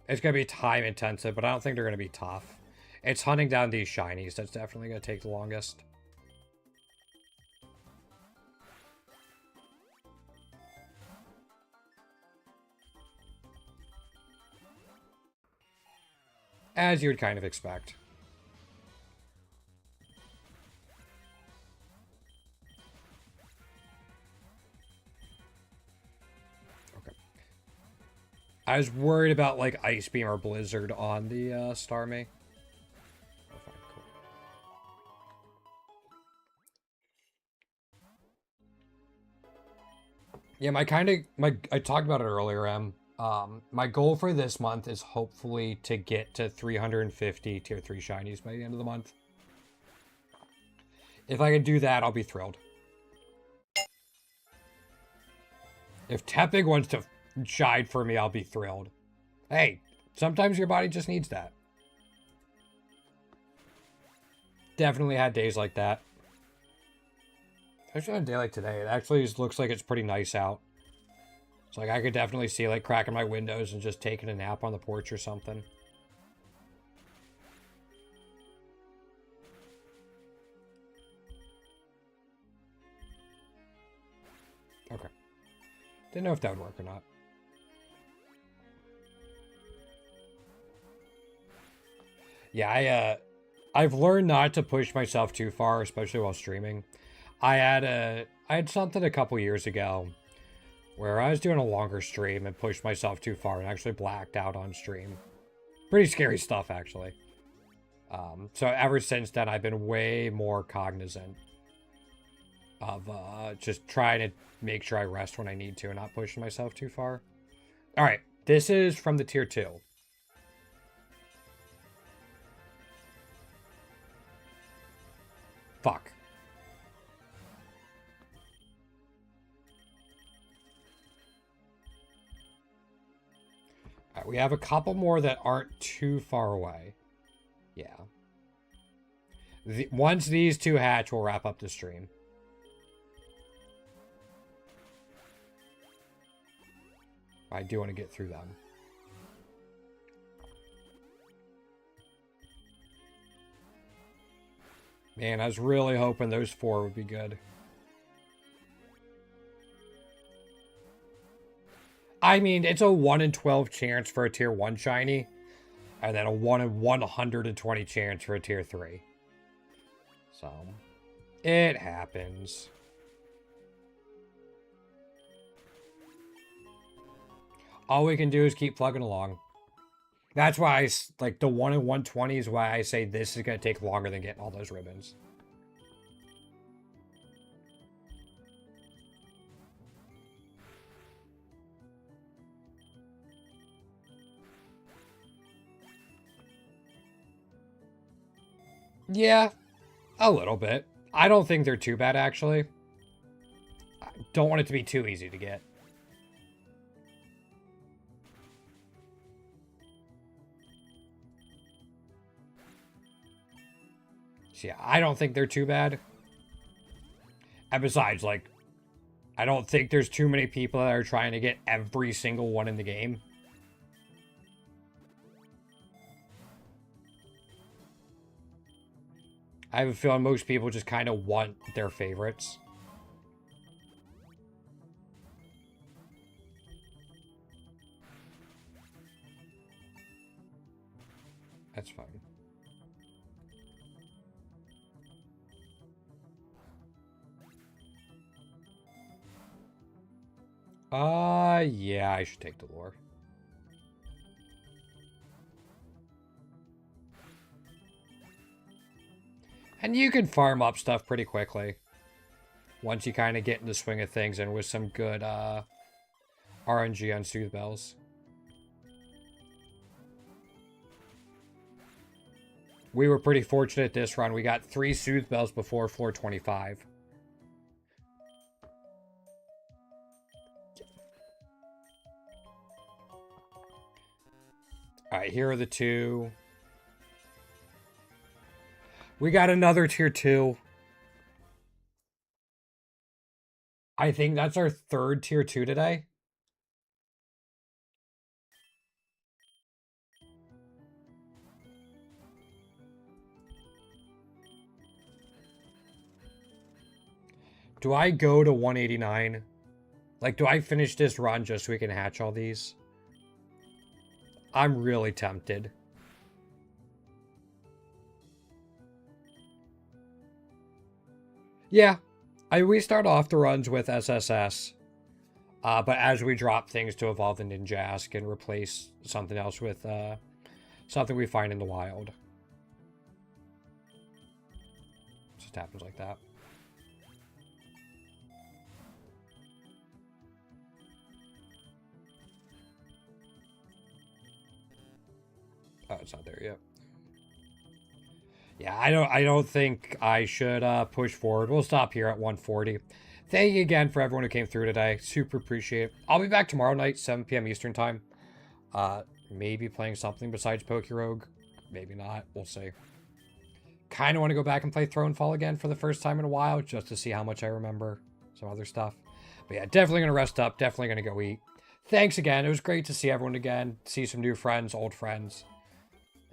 It's going to be time intensive, but I don't think they're going to be tough. It's hunting down these shinies that's definitely going to take the longest. As you would kind of expect. Okay. I was worried about, like, Ice Beam or Blizzard on the Starmie. Oh, fine, cool. Yeah, I talked about it earlier, Em. My goal for this month is hopefully to get to 350 tier 3 shinies by the end of the month. If I can do that, I'll be thrilled. If Tepig wants to shine for me, I'll be thrilled. Hey, sometimes your body just needs that. Definitely had days like that. Especially on a day like today. It actually looks like it's pretty nice out. It's like I could definitely see like cracking my windows and just taking a nap on the porch or something. Okay. Didn't know if that would work or not. Yeah, I've learned not to push myself too far, especially while streaming. I had something a couple years ago where I was doing a longer stream and pushed myself too far and actually blacked out on stream. Pretty scary stuff, actually. So ever since then, I've been way more cognizant of just trying to make sure I rest when I need to and not pushing myself too far. All right, this is from the tier 2. Fuck. All right, we have a couple more that aren't too far away. Yeah. Once these 2 hatch, we'll wrap up the stream. I do want to get through them. Man, I was really hoping those 4 would be good. I mean, it's a 1 in 12 chance for a tier 1 shiny. And then a 1 in 120 chance for a tier 3. So, it happens. All we can do is keep plugging along. That's why like the 1 in 120 is why I say this is going to take longer than getting all those ribbons. Yeah, a little bit. I don't think they're too bad, actually. I don't want it to be too easy to get. So yeah, I don't think they're too bad. And besides, like, I don't think there's too many people that are trying to get every single one in the game. I have a feeling most people just kind of want their favorites. That's fine. Yeah, I should take the lore. And you can farm up stuff pretty quickly. Once you kind of get in the swing of things and with some good RNG on Soothe Bells. We were pretty fortunate this run. We got 3 Soothe Bells before floor 25. Alright, here are the 2. We got another tier 2. I think that's our 3rd tier 2 today. Do I go to 189? Like, do I finish this run just so we can hatch all these? I'm really tempted. Yeah. We start off the runs with SSS. But as we drop things to evolve the Ninjask and replace something else with something we find in the wild. It just happens like that. Oh, it's not there yet. Yeah, I don't think I should push forward. We'll stop here at 140. Thank you again for everyone who came through today. Super appreciate it. I'll be back tomorrow night, 7 p.m. Eastern time. Maybe playing something besides Pokerogue. Maybe not. We'll see. Kind of want to go back and play Thronefall again for the first time in a while, just to see how much I remember some other stuff. But yeah, definitely going to rest up. Definitely going to go eat. Thanks again. It was great to see everyone again. See some new friends, old friends.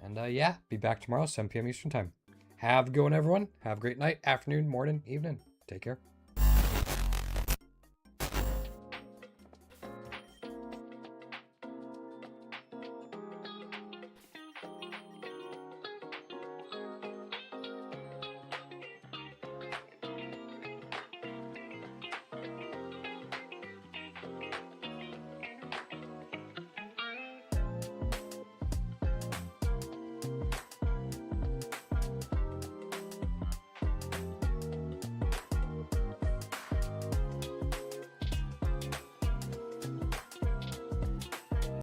And yeah, be back tomorrow, 7 p.m. Eastern time. Have a good one, everyone. Have a great night, afternoon, morning, evening. Take care.